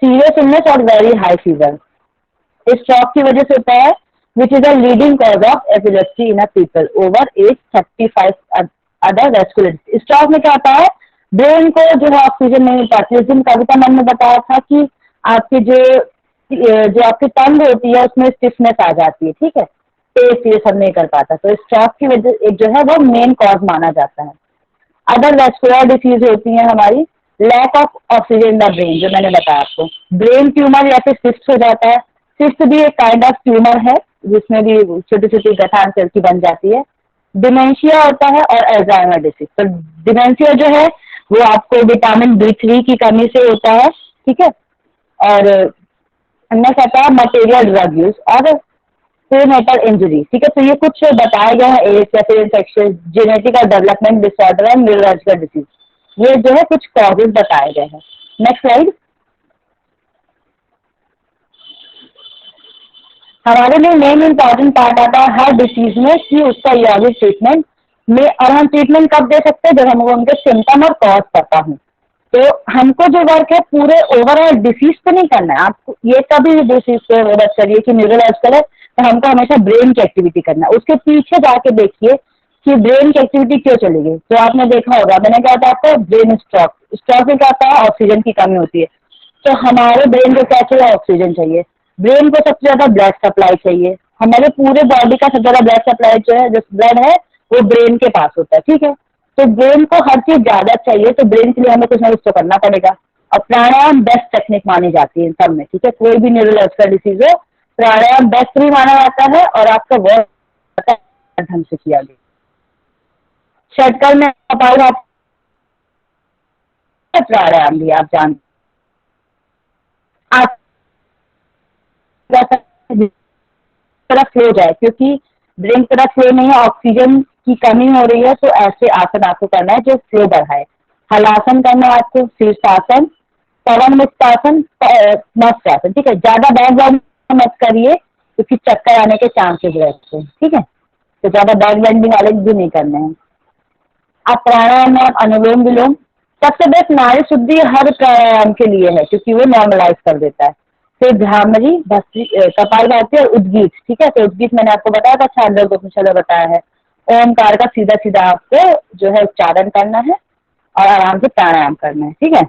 सीरियस इलनेस और वेरी हाई फीवर, इस शॉक की वजह से होता है, which is a leading cause of epilepsy in a people over age 35। Other vascular stroke में क्या होता है, ब्रेन को जो है ऑक्सीजन नहीं मिल पाती। उस दिन कविता मैम ने बताया था कि आपकी जो आपकी टंग होती है उसमें स्टिफनेस आ जाती है, ठीक है, पेट ये सब नहीं कर पाता, तो स्ट्रोक की वजह एक जो है वो मेन कॉज माना जाता है। अदर वेस्कुलर डिसीज होती है हमारी, lack of oxygen in the brain, जो मैंने बताया आपको, ब्रेन ट्यूमर या फिर सिस्ट हो जाता है। सिस्ट भी एक काइंड ऑफ ट्यूमर है जिसमें भी छोटी छोटी गठान सेल की बन जाती है। डिमेंशिया होता है और अल्जाइमर डिसीज। तो डिमेंशिया जो है वो आपको विटामिन B3 की कमी से होता है, ठीक है, और नेक्स्ट आता है मटेरियल ड्रग यूज और प्रीनेटल इंजरी, ठीक है। तो ये कुछ बताया गया है, एज या फिर इन्फेक्शन, जेनेटिक और development disorder and neurological disease, ये जो है कुछ कॉजेज बताए गए हैं। Next slide. हमारे लिए मेन इम्पॉर्टेंट पार्ट आता है हर डिसीज में कि उसका यौगिक ट्रीटमेंट में, और हम ट्रीटमेंट कब दे सकते हैं, जब हमको उनके सिम्टम और कॉज पता हो। तो हमको जो वर्क है पूरे ओवरऑल डिसीज पे नहीं करना है, आपको ये कभी भी डिसीज पे वर्क करिए कि न्यूरोलॉजिकल है तो हमको हमेशा ब्रेन की एक्टिविटी करना है। उसके पीछे जाके देखिए कि ब्रेन की एक्टिविटी क्यों चली गई। तो आपने देखा होगा, मैंने क्या था आपको, ब्रेन स्ट्रोक। स्ट्रोक में क्या होता है, ऑक्सीजन की कमी होती है, तो हमारे ब्रेन को क्या चाहिए, ऑक्सीजन चाहिए। ब्रेन को सबसे ज्यादा ब्लड सप्लाई चाहिए, हमारे पूरे बॉडी का सबसे ज्यादा ब्लड सप्लाई जो है, जो ब्लड है वो ब्रेन के पास होता है, ठीक है। तो ब्रेन को हर चीज ज्यादा चाहिए, तो ब्रेन के लिए हमें कुछ ना कुछ तो करना पड़ेगा, और प्राणायाम बेस्ट टेक्निक मानी जाती है इन सब में, ठीक है। कोई भी न्यूरोलॉजिकल डिसीज हो, प्राणायाम बेस्ट भी माना जाता है और आपका बहुत ढंग से किया गया। षटकल में प्राणायाम भी आप जानते, आप तरफ फ्लो जाए, क्योंकि ब्रेन की तरफ फ्लो नहीं है, ऑक्सीजन की कमी हो रही है, तो ऐसे आसन आपको करना है जो फ्लो बढ़ाए। हलासन करना है आपको, शीर्षासन, पवन मुक्तासन, मत्स्यासन, ठीक है। ज्यादा बैक बेंड मत करिए क्योंकि चक्कर आने के चांसेस रहते हैं, ठीक है, तो ज्यादा बैक बेंडिंग वाले भी नहीं करने हैं। अब प्राणायाम में अनुलोम विलोम सबसे बेस्ट नाड़ी शुद्धि हर प्राणायाम के लिए है, क्योंकि वो नॉर्मलाइज कर देता है। फिर भ्रामरी, कपालभाति और उद्गीत, ठीक है। तो उद्गीत मैंने आपको बताया था, छांदोग्य उपनिषद में बताया है। ओमकार का सीधा सीधा आपको जो है उच्चारण करना है और आराम से प्राणायाम करना है, ठीक है।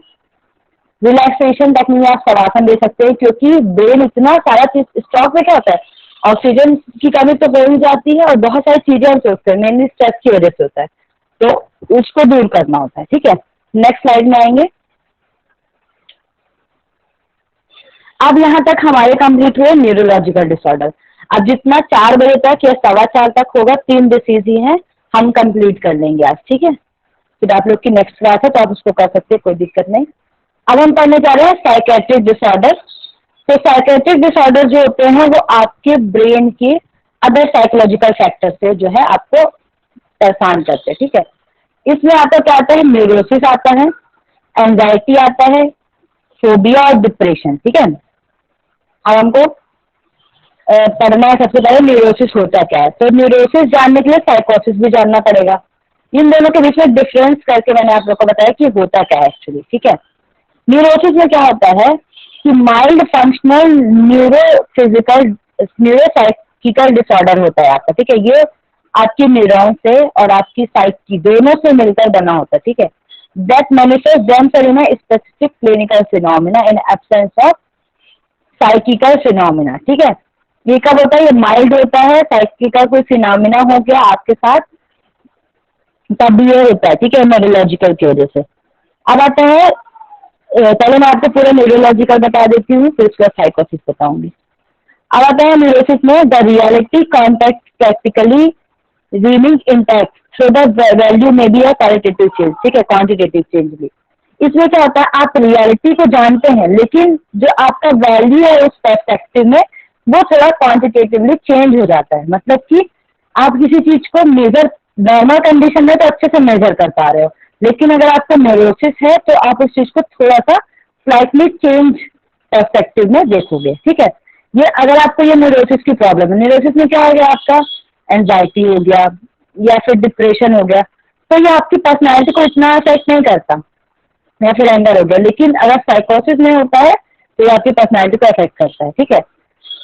रिलैक्सेशन टेक्निक आप शवासन दे सकते हैं, क्योंकि ब्रेन इतना सारा चीज, स्ट्रोक में क्या होता है, ऑक्सीजन की कमी तो हो ही जाती है और बहुत सारी चीजें हम सोचते हैं, मेनली स्ट्रेस की वजह से होता है, तो उसको दूर करना होता है, ठीक है। नेक्स्ट स्लाइड में आएंगे। अब यहाँ तक हमारे कंप्लीट हुए न्यूरोलॉजिकल डिसऑर्डर। अब जितना 4 बजे तक या 4:15 तक होगा, 3 डिसीज ही हैं, हम कंप्लीट कर लेंगे आज, ठीक है। फिर आप लोग की नेक्स्ट क्लास है तो आप उसको कर सकते हैं, कोई दिक्कत नहीं। अब हम पढ़ने जा रहे हैं साइकेट्रिक डिसऑर्डर। तो साइकेट्रिक डिसऑर्डर जो होते हैं वो आपके ब्रेन के अदर साइकोलॉजिकल फैक्टर से जो है आपको परेशान करते हैं, ठीक है। इसमें आता क्या आता है, न्यूरोसिस आता है, एंजाइटी आता है, फोबिया और डिप्रेशन, ठीक है। अब हमको पढ़ना है सबसे पहले न्यूरोसिस होता क्या है। तो न्यूरोसिस जानने के लिए साइकोसिस भी जानना पड़ेगा। इन दोनों के बीच में डिफरेंस करके मैंने आप लोग को बताया कि होता क्या है एक्चुअली, ठीक है। न्यूरोसिस में क्या होता है कि माइल्ड फंक्शनल न्यूरोसाइकिकल डिसऑर्डर होता है आपका, ठीक है। ये आपकी न्यूरॉन से और आपकी साइकी दोनों से मिलकर बना होता है, ठीक है। That manifest themselves in a specific clinical phenomena in absence of psychical phenomena, ठीक है। ये कब होता है, ये माइल्ड होता है, साइकिकल कोई फिनोमेना हो गया आपके साथ तब ये होता है, ठीक है, न्यूरोलॉजिकल की वजह से। अब आते हैं, पहले मैं आपको पूरा न्यूरोलॉजिकल बता देती हूँ, फिर उसका साइकोसिस बताऊंगी। अब आते हैं न्यूरोसिस में, the reality contact practically reaming intact so the value में बी अ क्वालिटेटिव चेंज, ठीक है, क्वांटिटेटिव चेंज भी। इसमें क्या होता है, आप रियलिटी को जानते हैं लेकिन जो आपका वैल्यू है उस पर्सपेक्टिव में वो थोड़ा क्वांटिटेटिवली चेंज हो जाता है। मतलब कि आप किसी चीज को मेजर नॉर्मल कंडीशन में तो अच्छे से मेजर कर पा रहे हो, लेकिन अगर आपका न्यूरोसिस है तो आप उस चीज को थोड़ा सा स्लाइटली चेंज पर्सपेक्टिव में देखोगे, ठीक है। ये अगर आपको ये न्यूरोसिस की प्रॉब्लम है, न्यूरोसिस में क्या हो गया, आपका एंजाइटी हो गया या फिर डिप्रेशन हो गया, तो ये आपकी पर्सनैलिटी को इतना अफेक्ट नहीं करता, या फिर एंगर हो गया। लेकिन अगर साइकोसिस में होता है तो ये आपकी पर्सनैलिटी को अफेक्ट करता है, ठीक है।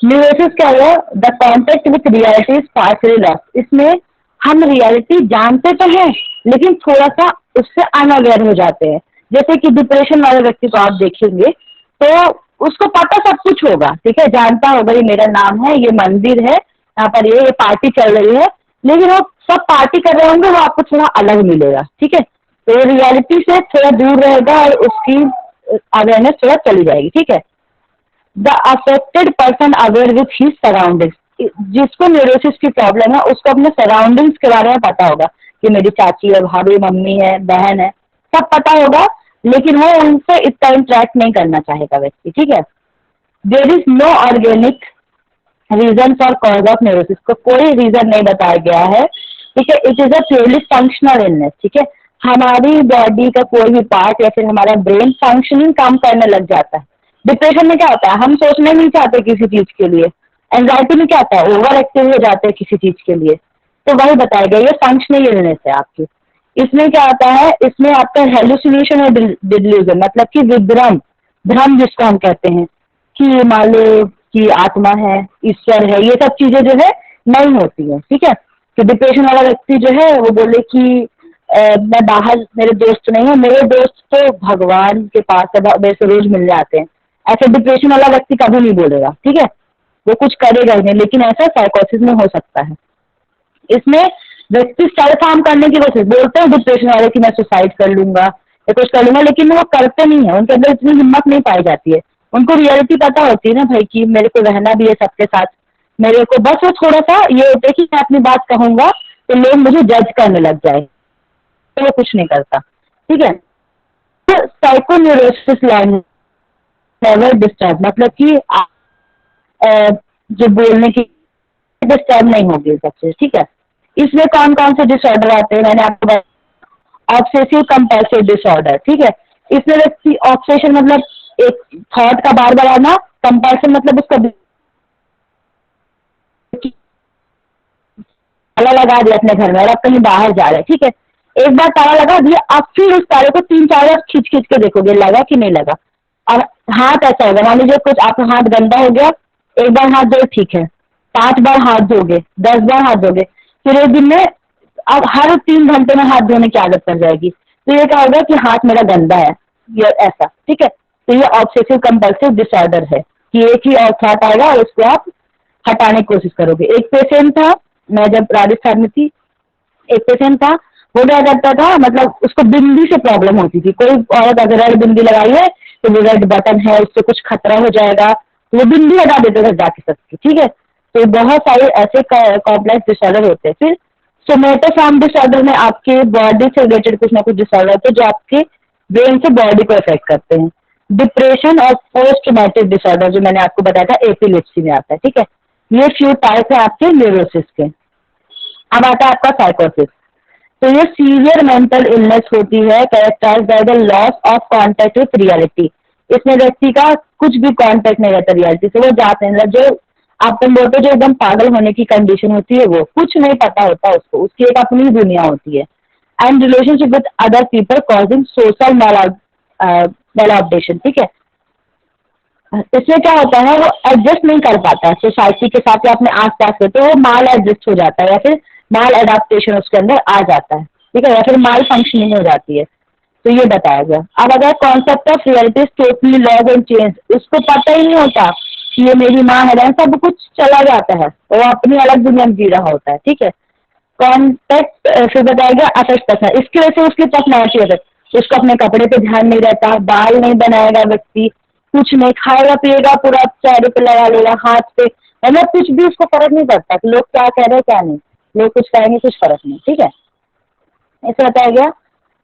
न्यूरोसिस क्या हुआ, the contact with reality is partially lost. इसमें हम रियलिटी जानते तो हैं लेकिन थोड़ा सा उससे अनअवेयर हो जाते हैं। जैसे कि डिप्रेशन वाले व्यक्ति को आप देखेंगे तो उसको पता सब कुछ होगा, ठीक है, जानता होगा ये मेरा नाम है, ये मंदिर है, यहाँ पर ये पार्टी चल रही है, लेकिन वो सब पार्टी कर रहे होंगे, वो आपको थोड़ा अलग मिलेगा, ठीक है। तो रियलिटी से थोड़ा दूर रहेगा और उसकी अवेयरनेस थोड़ा चली जाएगी, ठीक है। The affected person aware with his surroundings, जिसको न्यूरोसिस की प्रॉब्लम है उसको अपने सराउंडिंग्स के बारे में पता होगा कि मेरी चाची है, भाभी, मम्मी है, बहन है, सब पता होगा, लेकिन वो उनसे इतना इंटरेक्ट नहीं करना चाहेगा व्यक्ति, ठीक है। There is no organic reason for cause of neurosis, को कोई रीजन नहीं बताया गया है, ठीक है। It is a purely functional illness, ठीक है। हमारी बॉडी का कोई भी पार्ट या फिर हमारा ब्रेन फंक्शनिंग काम करने लग जाता है। डिप्रेशन में क्या होता है, हम सोचना नहीं चाहते किसी चीज के लिए। एंजाइटी में क्या होता है, ओवर एक्टिव हो जाते हैं किसी चीज के लिए। तो वही बताया गया, ये फंक्शनल इलनेस है आपकी। इसमें क्या होता है, इसमें आपका हेलुसिनेशन और डिल्यूजन, मतलब कि विभ्रम, भ्रम जिसको हम कहते हैं कि मान लो कि आत्मा है, ईश्वर है, ये सब चीजें जो है नहीं होती है, ठीक है। तो डिप्रेशन वाला व्यक्ति जो है वो बोले कि मैं बाहर, मेरे दोस्त नहीं है, मेरे दोस्त तो भगवान के पास है, मेरे से रोज मिलने आते हैं, ऐसे डिप्रेशन वाला व्यक्ति कभी नहीं बोलेगा, ठीक है, वो कुछ करेगा ही नहीं। लेकिन ऐसा साइकोसिस में हो सकता है। इसमें व्यक्ति सेल्फ हार्म करने की कोशिश, बोलते हैं डिप्रेशन वाले कि मैं सुसाइड कर लूंगा या कुछ कर लूंगा, लेकिन वो करते नहीं है, उनके अंदर इतनी हिम्मत नहीं पाई जाती है। उनको रियलिटी पता होती है ना भाई कि मेरे को रहना भी है सबके साथ, मेरे को बस वो थोड़ा सा ये होता है कि मैं अपनी बात कहूंगा तो लोग मुझे जज करने लग जाए, तो वो कुछ नहीं करता, ठीक है। तो साइकोन्यूरोसिस लेवल डिस्टर्ब, मतलब कि जो बोलने की डिस्टर्ब नहीं होगी सबसे, ठीक है। इसमें कौन कौन से डिसऑर्डर आते हैं, मैंने आपको बताया ऑब्सेसिव कंपल्सिव डिसऑर्डर, ठीक है। इसमें व्यक्ति ऑब्सेशन मतलब एक थॉट का बार बार आना, कंपल्सन मतलब उसका ताला लगा दिया अपने घर में और आप कहीं बाहर जा रहे हैं, ठीक है, एक बार ताला लगा दिया, आप फिर उस ताले को 3-4 बार खींच खींच के देखोगे लगा कि नहीं लगा। और हाथ ऐसा होगा, मान लीजिए कुछ आपका हाथ गंदा हो गया, एक बार हाथ धो ठीक है, 5 बार हाथ धोगे, 10 बार हाथ धोगे, फिर एक दिन में अब हर 3 घंटे में हाथ धोने की आदत पड़ जाएगी, तो ये क्या होगा कि हाथ मेरा गंदा है, ये ऐसा, ठीक है। तो ये ऑब्सेसिव कंपल्सिव डिसऑर्डर है कि एक ही और थॉट आएगा और उसको आप हटाने की कोशिश करोगे। एक पेशेंट था, मैं जब राजस्थान में थी, एक पेशेंट था, वो क्या करता था, मतलब उसको बिंदी से प्रॉब्लम होती थी। कोई औरत अगर रेड बिंदी लगाई है तो वो रेड बटन है, उससे कुछ खतरा हो जाएगा, तो वो बिंदी हटा देते थे जाके सबकी, ठीक है। तो बहुत सारे ऐसे कॉम्प्लेक्स डिसऑर्डर होते हैं। फिर सोमेटोफॉर्म डिसऑर्डर में आपके बॉडी से रिलेटेड कुछ ना कुछ डिसऑर्डर होते हैं जो आपके ब्रेन से बॉडी को अफेक्ट करते हैं। डिप्रेशन और पोस्ट ट्रॉमेटिक डिसऑर्डर जो मैंने आपको बताया था एपिलेप्सी में आता है, ठीक है। ये फ्यू टाइप है आपके न्यूरोसिस के। अब आता है आपका साइकोसिस। तो ये सीवियर मेंटल इलनेस होती है characterize by the loss of contact with reality. इसमें व्यक्ति का कुछ भी कांटेक्ट नहीं रहता रियलिटी से, वो जाते हैं जो आप तुम बोलते जो एकदम पागल होने की कंडीशन होती है, वो कुछ नहीं पता होता उसको, उसकी एक अपनी दुनिया होती है। And relationship with other people causing social मैलऑब्डेशन, ठीक है। इसमें क्या होता है, वो एडजस्ट नहीं कर पाता है सोसाइटी के साथ या अपने आसपास से, तो वो माल एडजस्ट हो जाता है या फिर माल एडाप्टेशन उसके अंदर आ जाता है, ठीक है, या फिर माल फंक्शनिंग हो जाती है। तो ये बताया गया। अब अगर concept of reality totally loss and change, उसको पता ही नहीं होता कि ये मेरी माँ है, सब कुछ चला जाता है, वो अपनी अलग दुनिया में जी रहा होता है, ठीक है। कॉन्टेक्ट फिर बताया गया अफेक्ट करता है, इसकी वजह से उसकी पर्सनैलिटी होता है, उसको अपने कपड़े पे ध्यान नहीं रहता, बाल नहीं बनाएगा व्यक्ति, कुछ नहीं खाएगा पिएगा, पूरा चेहरे पे लगा लेगा, हाथ पे, मतलब कुछ भी उसको फर्क नहीं पड़ता कि लोग क्या कह रहे हैं क्या नहीं, लोग कुछ कहेंगे कुछ फर्क नहीं, ठीक है। ऐसे बताया गया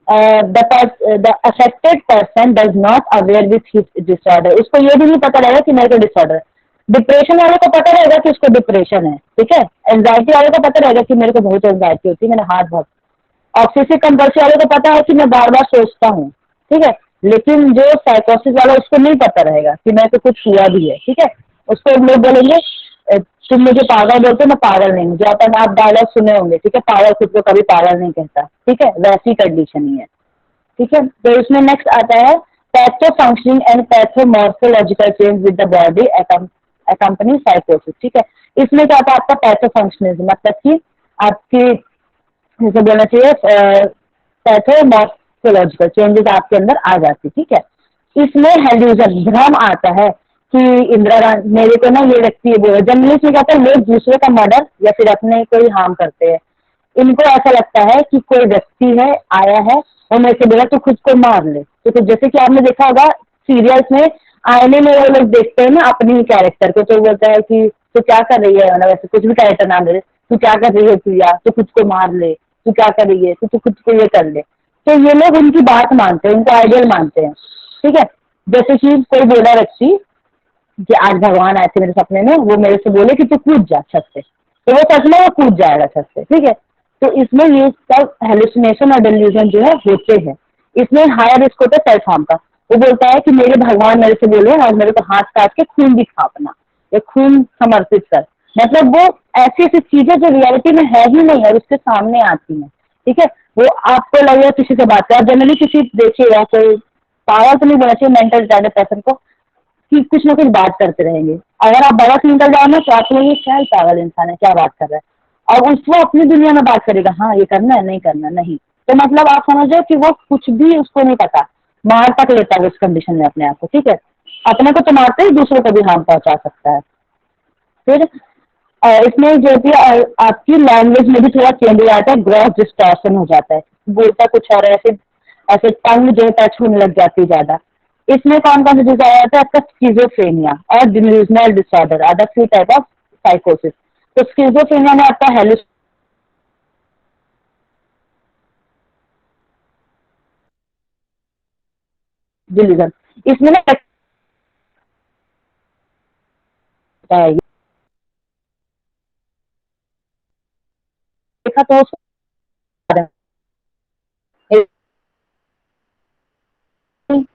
the affected person does not aware with his disorder, उसको ये भी नहीं पता रहेगा कि मेरे को डिसऑर्डर है। डिप्रेशन वाले को पता रहेगा कि उसको डिप्रेशन है, ठीक है। एंजाइटी वाले को पता रहेगा कि मेरे को बहुत एंजाइटी होती है, मेरा हाथ बहुत। ऑब्सेसिव कंपल्सिव वाले को पता है कि मैं बार बार सोचता हूँ, ठीक है। लेकिन जो साइकोसिस वाला उसको नहीं पता रहेगा कि मेरे को कुछ हुआ भी है, ठीक है। उसको लोग बोलेंगे तुम मुझे पागल बोलते हो, मैं पागल नहीं हूँ, जो अपन आप डायलॉग सुने होंगे, ठीक है, पागल खुद को कभी पागल नहीं कहता, ठीक है, वैसी कंडीशन ही है, ठीक है। तो इसमें नेक्स्ट आता है patho functioning and pathomorphological change with the body accompany साइकोसिस, ठीक है। इसमें क्या आता है आपका पैथो फंक्शनिज्म, मतलब कि आपकी जैसे बोलना चाहिए पैथोमॉर्फोलॉजिकल चेंजेस आपके अंदर आ जाती, ठीक है। इसमें हेल्यूजन भ्रम आता है कि इंदिरा गांधी मेरे को ना ये व्यक्ति ये बोला, जनरली इसमें कहता है लोग दूसरे का मर्डर या फिर अपने को ही हार्म करते हैं, इनको ऐसा लगता है कि कोई व्यक्ति है आया है और मेरे से बोला तो खुद को मार ले। तो जैसे कि आपने देखा होगा सीरियल्स में आईने में वो लोग देखते हैं ना अपने ही कैरेक्टर को, तो बोलता है कि तू क्या कर रही है, मतलब ऐसे कुछ भी कैरेक्टर नाम दे, तू क्या कर रही है प्रिया, तू खुद को मार ले, तू क्या कर रही है, तू खुद को ये कर ले। तो ये लोग उनकी बात मानते हैं, उनको आइडियल मानते हैं, ठीक है। जैसे कि कोई बोला व्यक्ति कि आज भगवान आए थे मेरे सपने में, वो मेरे से बोले कि तू कूद जा छत से, तो वो सच में वो कूद जाएगा छत से, ठीक है। तो इसमें ये सब हेलुसिनेशन और डेल्यूजन जो है होते हैं। इसमें हायर रिस्क होता है सेल्फ हार्म का। वो बोलता है कि मेरे भगवान मेरे से बोले और मेरे को हाथ काट के खून दिखा अपना या खून समर्पित कर, मतलब वो ऐसी ऐसी चीजें जो रियलिटी में है ही नहीं और उसके सामने आती हैं, ठीक है। वो आपको लगेगा किसी से बात कर, जनरली किसी देखिएगा कोई पागल तो नहीं बोलना चाहिए मेंटल रिटार्डेड पर्सन को, कि कुछ ना कुछ बात करते रहेंगे। अगर आप बड़ा से निकल जाओ ना तो आपको ये क्या ही पागल इंसान है, क्या बात कर रहा है, और उसको अपनी दुनिया में बात करेगा, हाँ ये करना है नहीं करना नहीं, तो मतलब आप समझो कि वो कुछ भी उसको नहीं पता, मार तक लेता है उस कंडीशन में अपने आप को, ठीक है। अपने को तो मारते ही दूसरों को भी हार्म पहुंचा सकता है। फिर इसमें जो होती है आपकी लैंग्वेज में भी थोड़ा चेंज हो जाता है, ग्रॉस डिस्टॉर्शन हो जाता है, बोलता कुछ और ऐसे ऐसे टंग जो टच होने लग जाती है ज्यादा। इसमें कौन कौन सा डिजाइन आता है आपका स्किज़ोफ्रेनिया और delusional disorder, other three type of साइकोसिस। तो स्किज़ोफ्रेनिया में आपका हेलुसिनेशन डिल्यूजन, इसमें ना देखा तो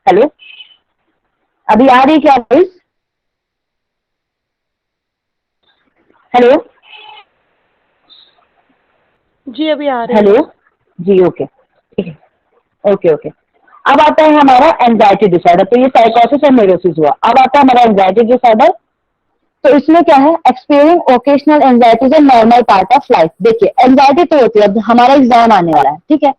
हेलो अभी आ रही क्या वॉइस? हेलो जी अभी आ रही हेलो है। जी ओके ठीक है ओके ओके। अब आता है हमारा एंजाइटी डिसऑर्डर, तो ये साइकोसिस और न्यूरोसिस हुआ। अब आता है हमारा एंजाइटी डिसऑर्डर। तो इसमें क्या है, experience occasional anxiety is a normal part of life. देखिए एंजाइटी तो होती है, अब हमारा एग्जाम आने वाला है, ठीक है,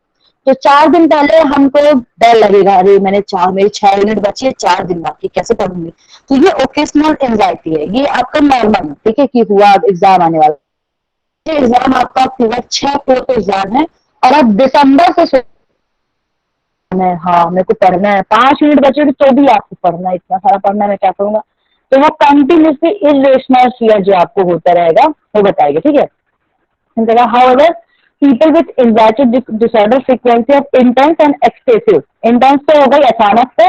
तो 4 दिन पहले हमको डर लगेगा, अरे मेरी 6 यूनिट बची है, 4 दिन बाकी कैसे पढ़ूंगी, तो ये ओकेशनल एंजाइटी है, ये आपका नॉर्मल है, ठीक है, कि हुआ एग्जाम आने वाला। एग्जाम आपका अक्टूबर 6 को तो एग्जाम है और अब दिसंबर से हाँ मेरे को पढ़ना है, 5 यूनिट बचेगी तो भी आपको पढ़ना है, इतना सारा पढ़ना है, मैं क्या करूंगा। तो वो कंटिन्यूसली इरेशनल फियर जो आपको होता रहेगा वो बताएगा, ठीक है। However people with anxiety disorder frequency of intense and expressive, intense तो हो गई अचानक से,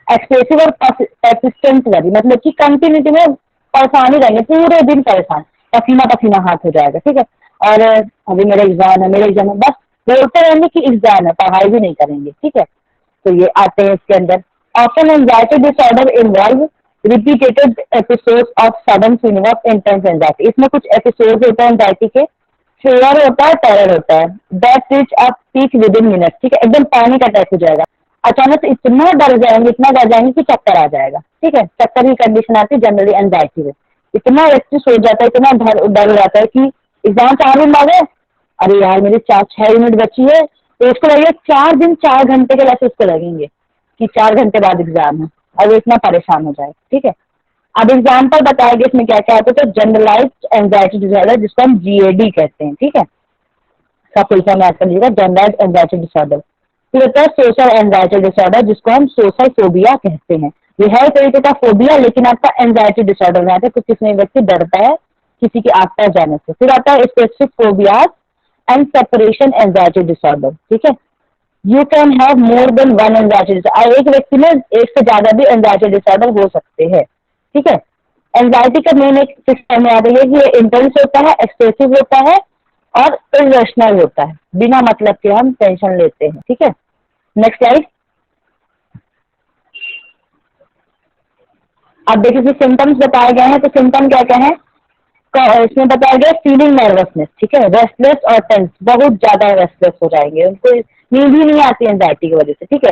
एक्सप्रेसिव और परसिस्टेंट वाली, मतलब कि कंटिन्यूटी में परेशान ही रहेंगे, पूरे दिन परेशान, पसीना पसीना हाथ हो जाएगा, ठीक है। और अभी मेरा एग्जाम है, बस बोलते रहेंगे कि एग्जाम है, पढ़ाई भी नहीं करेंगे, ठीक है। तो ये आते हैं इसके अंदर। Often anxiety disorder involve repeated episode of sudden feeling of intense anxiety, इसमें कुछ एपिसोड होते हैं एंजाइटी के, फेयर होता है, टेरर होता है, that reach a peak with in minute, ठीक है, एकदम पैनिक अटैक हो जाएगा, अचानक से इतना डर जाएंगे कि चक्कर आ जाएगा, ठीक है, चक्कर की कंडीशन आती है जनरली एंजाइटी में, इतना व्यक्ति सो जाता है, इतना डर हो जाता है कि एग्जाम 4 दिन बाद है, अरे यार मेरी 6 यूनिट बची है, तो उसको लगेगा 4 दिन 4 घंटे के वैसे उसको लगेंगे कि 4 घंटे बाद एग्जाम है, और वो इतना परेशान हो जाए, ठीक है। अब एग्जाम्पल बताएंगे इसमें क्या क्या आता है, तो जनरलाइज्ड एंजाइटी डिसऑर्डर जिसको हम जीएडी कहते हैं, ठीक है, का फुल फॉर्म याद कर लीजिएगा, जनरलाइज्ड एंजाइटी डिसऑर्डर। फिर होता है सोशल एंजाइटी डिसऑर्डर जिसको हम सोशल फोबिया कहते हैं, ये है तरीके का फोबिया लेकिन आपका एंजाइटी डिसऑर्डर में आता है, तो किसी व्यक्ति डरता है किसी के आसपास जाने से। फिर आता है specific phobias and separation anxiety disorder, ठीक है, you can have more than one anxiety disorder, एक व्यक्ति में एक से ज्यादा भी एंजाइटी डिसऑर्डर हो सकते हैं, ठीक है। एंजाइटी का मेन एक सिस्टम में आता है कि ये इंटेंस होता है, एक्सेसिव होता है और इरेशनल होता है, बिना मतलब के हम टेंशन लेते हैं, ठीक है। Next slide. अब देखिए सिम्टम्स बताए गए हैं, तो सिम्टम क्या क्या है, इसमें बताया गया फीलिंग नर्वसनेस, ठीक है, रेस्टलेस और टेंस, बहुत ज्यादा रेस्टलेस हो जाएंगे, उनको नींद ही नहीं आती एंजाइटी की वजह से, ठीक है।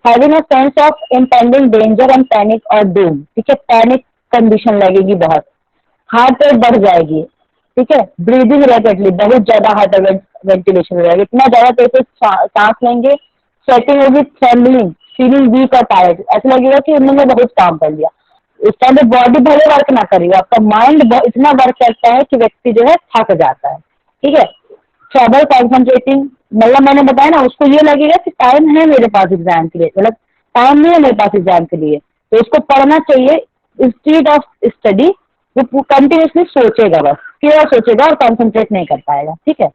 Having a sense of impending danger and panic और डूम, ठीक है, पैनिक कंडीशन लगेगी बहुत, हार्ट रेट बढ़ जाएगी, ठीक है, ब्रीदिंग रैपिडली, बहुत ज्यादा हार्ट वेंटिलेशन हो जाएगा, इतना ज्यादा तेज से सांस लेंगे, स्वेटिंग होगी, ट्रेम्बलिंग, फीलिंग वीक और टायर्ड, ऐसा लगेगा कि उन्होंने बहुत काम कर लिया। उस टाइम पे बॉडी भले वर्क ना करेगा, आपका माइंड इतना वर्क करता है कि व्यक्ति जो है थक जाता है, ठीक है। ट्रबल कॉन्सेंट्रेटिंग, मतलब मैंने बताया ना, उसको ये लगेगा कि टाइम है मेरे पास एग्जाम के लिए, मतलब टाइम नहीं है मेरे पास एग्जाम के लिए, तो उसको पढ़ना चाहिए इंस्टेड ऑफ स्टडी, वो कंटिन्यूसली सोचेगा, बस क्लियर सोचेगा और कॉन्सेंट्रेट नहीं कर पाएगा, ठीक है।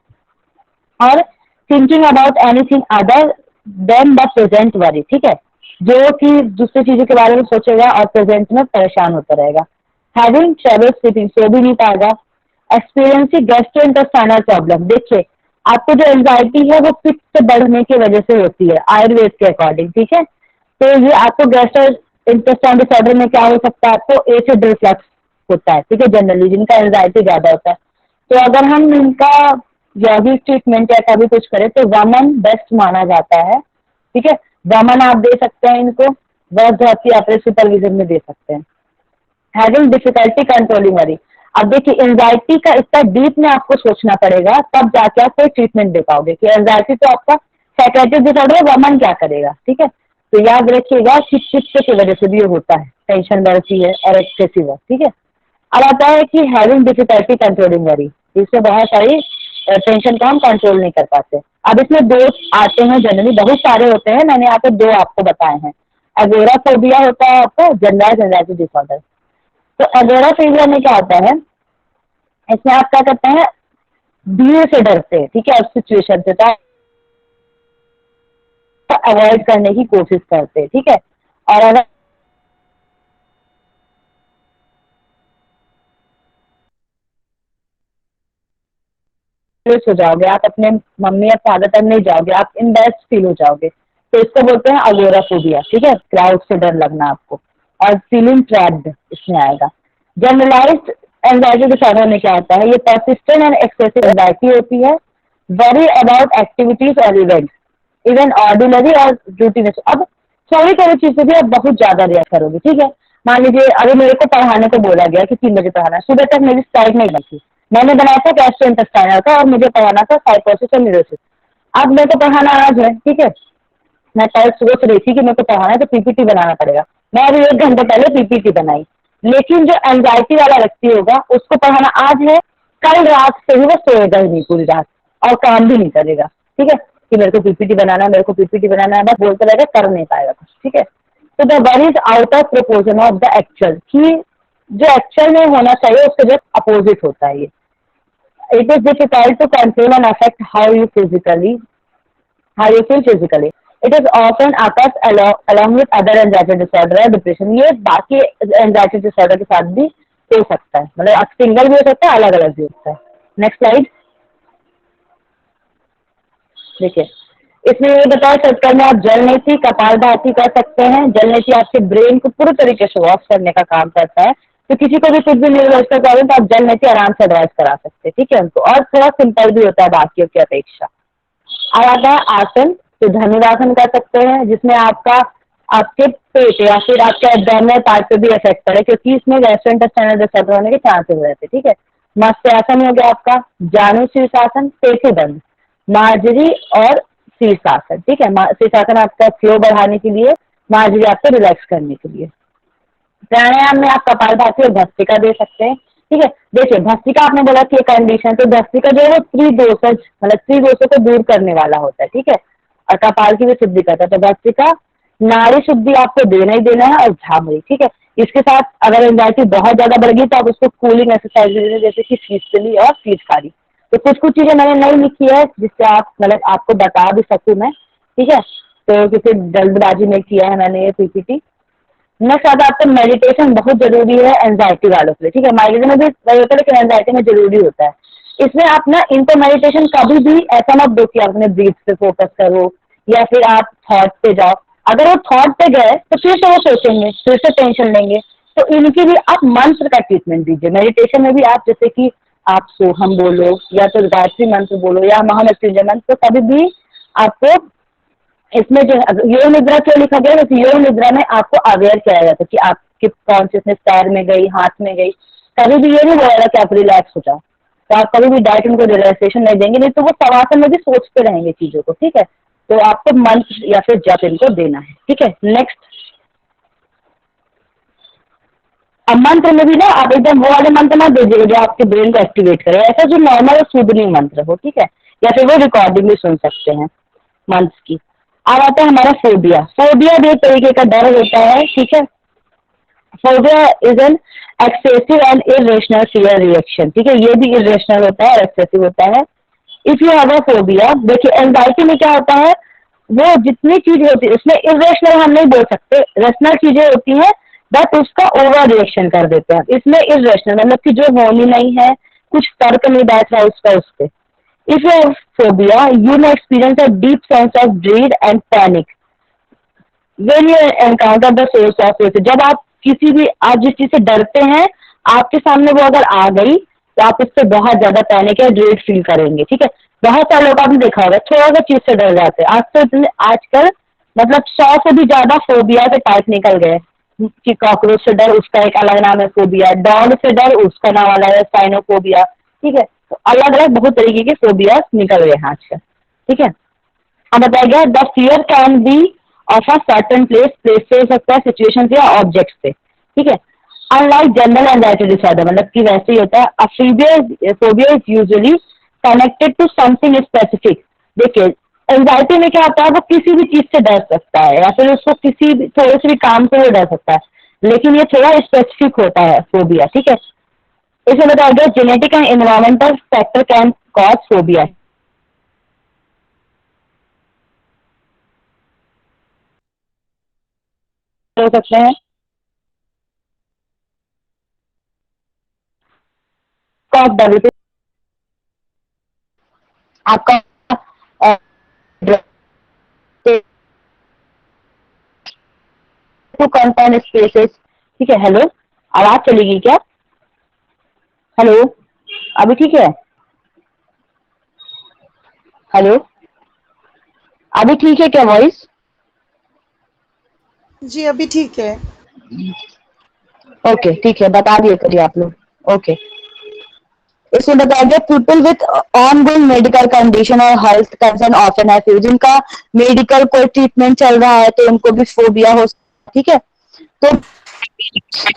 और thinking about anything other than the present worry, ठीक है, जो कि दूसरी चीजों के बारे में सोचेगा और प्रेजेंट में परेशान होता रहेगा। हैविंग ट्रबल स्लीपिंग, सो भी नहीं पाएगा। एक्सपीरियंसिंग गैस्ट्रोइंटेस्टाइनल प्रॉब्लम, देखिए आपको जो एंजाइटी है वो पित्त बढ़ने की वजह से होती है आयुर्वेद के अकॉर्डिंग, ठीक है, तो ये आपको गैस्ट्रोइंटेस्टाइनल डिसऑर्डर में क्या हो सकता है, आपको एसिड रिफ्लक्स होता है, ठीक है, जनरली जिनका एंजाइटी ज्यादा होता है, तो अगर हम इनका यौगिक ट्रीटमेंट या कभी कुछ करें तो वमन बेस्ट माना जाता है, ठीक है, वमन आप दे सकते हैं इनको, वर्धवती अपने सुपरविजन में दे सकते हैं। हैविंग डिफिकल्टी कंट्रोलिंग वरी, अब देखिए एंजाइटी का इतना डीप में आपको सोचना पड़ेगा तब जाके आप कोई ट्रीटमेंट दे पाओगे, कि एंजाइटी तो आपका साइकेट्रिक डिसऑर्डर है, वमन क्या करेगा, ठीक है, तो याद रखिएगा कि चित्त की वजह से भी ये होता है, टेंशन बढ़ती है और एक्सेसिव है, ठीक है। अब आता है कि हैविंग डिफिकल्टी कंट्रोलिंग वरी, इससे बहुत सारी टेंशन को हम कंट्रोल नहीं कर पाते। अब इसमें दो आते हैं, जनरली बहुत सारे होते हैं, मैंने यहाँ पे दो आपको बताए हैं। एगोराफोबिया होता है आपको, जनरलाइज्ड एंजाइटी डिसऑर्डर। तो एगोराफोबिया में क्या होता है, इसमें आप क्या करते हैं, भीड़ से डरते हैं, ठीक है, उस सिचुएशन से तो अवॉइड करने की कोशिश करते हैं, ठीक है। और अगर हो जाओगे, आप अपने मम्मी या फादर तक नहीं जाओगे, आप इम्बेस्ट फील हो जाओगे, तो इसको बोलते हैं अगोराफोबिया, ठीक है, क्राउड से डर लगना आपको, और फीलिंग ट्रैप्ड इसमें आएगा। जनरलाइज्ड एंजाइटी डिसऑर्डर में क्या होता है, ये परसिस्टेंट एंड एक्सेसिव एंजाइटी होती है, वरी अबाउट एक्टिविटीज और इवेंट, इवन ऑर्डिनरी और रूटीन। अब थोड़ी थोड़ी चीजें भी आप बहुत ज्यादा रिएक्ट करोगे, ठीक है, मान लीजिए अभी मेरे को पढ़ाने को बोला गया कि 3 बजे पढ़ाना, सुबह तक मेरी स्ट्राइक नहीं बची, मैंने बनाया था गैस्ट्रोइंटेस्टाइनल का और मुझे पढ़ाना था साइकोसिस और न्यूरोसिस। अब मेरे को पढ़ाना आज है, ठीक है, मैं कल सुबह से रही थी कि मेरे को पढ़ाना है तो पीपीटी बनाना पड़ेगा, मैं अभी 1 घंटे पहले पीपीटी बनाई, लेकिन जो एंजाइटी वाला व्यक्ति होगा उसको पढ़ाना आज है, कल रात से ही वो सोएगा ही नहीं पूरी रात और काम भी नहीं करेगा, ठीक है, कि मेरे को पीपीटी बनाना है, मेरे को पीपीटी बनाना है, बस बोलते रहेगा, कर नहीं पाएगा कुछ, ठीक है। तो the one is out of proportion of the actual, कि जो एक्चुअल में होना चाहिए उसके जो अपोजिट होता है ये। It is difficult to control and affect how you feel physically. It is often occurs along with other anxiety disorder or depression. ये बाकी anxiety disorder के साथ भी हो सकता है, मतलब सिंगल भी हो सकता है, अलग अलग भी हो सकता है। नेक्स्ट स्लाइड देखिए, इसमें ये बताया शतकर में आप जलनेती कपालभाति कर सकते हैं। जलनेती आपके ब्रेन को पूरी तरीके से वॉश करने का काम करता है, तो किसी को भी कुछ भी न्यूरोलॉजिकल प्रॉब्लम तो आप जल नेती आराम से एडवाइस करा सकते हैं, ठीक है उनको, और थोड़ा सिंपल भी होता है बाकियों की अपेक्षा। अब आता है आसन, तो धनुरासन कर सकते हैं जिसमें आपका आपके पेट या फिर आपके एब्डोमिनल पार्ट पे भी इफेक्ट पड़े, क्योंकि इसमें गैस्ट्रोइंटेस्टाइनल डिसऑर्डर होने के चांसेस रहते हैं, ठीक है। मत्स्यासन हो गया आपका, जानु शीर्षासन, पेटीबंद, मार्जरी और शीर्षासन, ठीक है। शीर्षासन आपका फ्लो बढ़ाने के लिए, मार्जरी आपको रिलैक्स करने के लिए। प्राणायाम में आप कपालभाति और भस्त्रिका दे सकते हैं, ठीक है। देखिए भस्त्रिका आपने बोला कि कंडीशन, तो भस्त्रिका जो है वो त्रिदोषज मतलब त्रिदोषों को दूर करने वाला होता है, ठीक है, और कपाल की भी शुद्धि करता है। तो भस्त्रिका नाड़ी शुद्धि आपको देना ही देना है, और झामरी, ठीक है। इसके साथ अगर एंजाइटी बहुत ज्यादा बढ़ गई तो आप उसको कूलिंग एक्सरसाइज दें, जैसे कि शीतली और शीतकारी। तो कुछ कुछ चीजें मैंने नहीं लिखी है जिससे आप मतलब आपको बता भी सकूं मैं, ठीक है। तो किसी जल्दबाजी में किया है मैंने ये पीपीटी। नेक्स्ट आता है आपका मेडिटेशन, बहुत जरूरी है एंजाइटी वालों के लिए, ठीक है। माइग्रेन में भी वही होता है लेकिन एंजाइटी में जरूरी होता है। इसमें आप ना इनको मेडिटेशन कभी भी ऐसा मत दो कि आप अपने ब्रीथ पे फोकस करो या फिर आप थॉट पे जाओ। अगर वो थॉट पे गए तो फिर से वो सोचेंगे, फिर से टेंशन लेंगे। तो इनकी भी आप मंत्र का ट्रीटमेंट दीजिए। मेडिटेशन में भी आप जैसे कि आप सोहम बोलो या तो गायत्री मंत्र बोलो या महामृत्युंजय मंत्र, तो कभी भी आपको इसमें जो योग निद्रा क्यों लिखा गया, क्योंकि योग निद्रा में आपको अवेयर किया जाता है कि आपकी कॉन्शियसनेस पैर में गई, हाथ में गई। कभी भी ये नहीं बोलेगा कि आप रिलैक्स हो जाओ, तो आप कभी भी डायरेक्ट उनको रिलैक्सेशन नहीं देंगे, नहीं तो वो शवासन में भी सोचते रहेंगे चीजों को, ठीक है। तो आपको मंत्र या फिर जप इनको देना है, ठीक है। नेक्स्ट, अब मंत्र में भी ना आप एकदम वो वाले मंत्र ना दीजिएगा जो आपके ब्रेन को एक्टिवेट करे, ऐसा जो नॉर्मल सूदनिंग मंत्र हो, ठीक है, या फिर वो रिकॉर्डिंग भी सुन सकते हैं मंत्र की। अब आता है हमारा फोबिया। फोबिया भी एक तरीके का डर होता है, ठीक है। Phobia is an excessive and irrational fear reaction, ठीक है, ये भी इरेशनल होता है और एक्सेसिव होता है। If you have a phobia, देखिए एंजाइटी में क्या होता है, वो जितनी चीज होती है उसमें इरेशनल हम नहीं बोल सकते, रेशनल चीजें होती हैं बट उसका ओवर रिएक्शन कर देते हैं। इसमें इरेशनल मतलब कि जो होनी नहीं है, कुछ तर्क नहीं बैठ रहा उसका उस पे। If you have phobia, you may experience a deep sense of dread and panic when you encounter the source of it. जब आप किसी भी आप जिस चीज से डरते हैं आपके सामने वो अगर आ गई तो आप उससे बहुत ज्यादा पैनिक या ड्रेड फील करेंगे, ठीक है। बहुत सारे लोग आपने देखा होगा थोड़ा सा चीज से डर जाते हैं। आज तो इतने आजकल मतलब 100 से भी ज्यादा फोबिया के टाइप निकल गए कि कॉकरोच से डर उसका एक अलग नाम है फोबिया, डॉग से डर उसका नाम अलग है साइनोफोबिया, ठीक है। तो अलग अलग बहुत तरीके के फोबिया निकल गए हैं आजकल, ठीक है। अब बताया गया the fear can be of a certain place, place से हो सकता है, सिचुएशन से या ऑब्जेक्ट से, ठीक है। अनलाइक जनरल एंजाइटी डिसऑर्डर मतलब कि वैसे ही होता है। A phobia is usually connected to something specific. देखिए एंजाइटी में क्या होता है, वो किसी भी चीज से डर सकता है या फिर उसको किसी भी थोड़े से भी काम से वो डर सकता है, लेकिन ये थोड़ा स्पेसिफिक होता है फोबिया, ठीक है। इसमें बताया गया genetic and environmental factor can cause phobia. हो सकते हैं कॉज डायबिटीज, आपका टू कंफाइन स्पेसेस, ठीक है। हेलो, आवाज चलेगी क्या? हेलो, अभी ठीक है? हेलो, अभी ठीक है क्या वॉइस? जी अभी ठीक है। ओके ठीक है, बता दिए करिए आप लोग। ओके, इसमें बताया गया people with on going medical condition और हेल्थ कंसर्न ऑफन है फिर, जिनका मेडिकल कोई ट्रीटमेंट चल रहा है तो उनको भी फोबिया हो सकता है, ठीक है। तो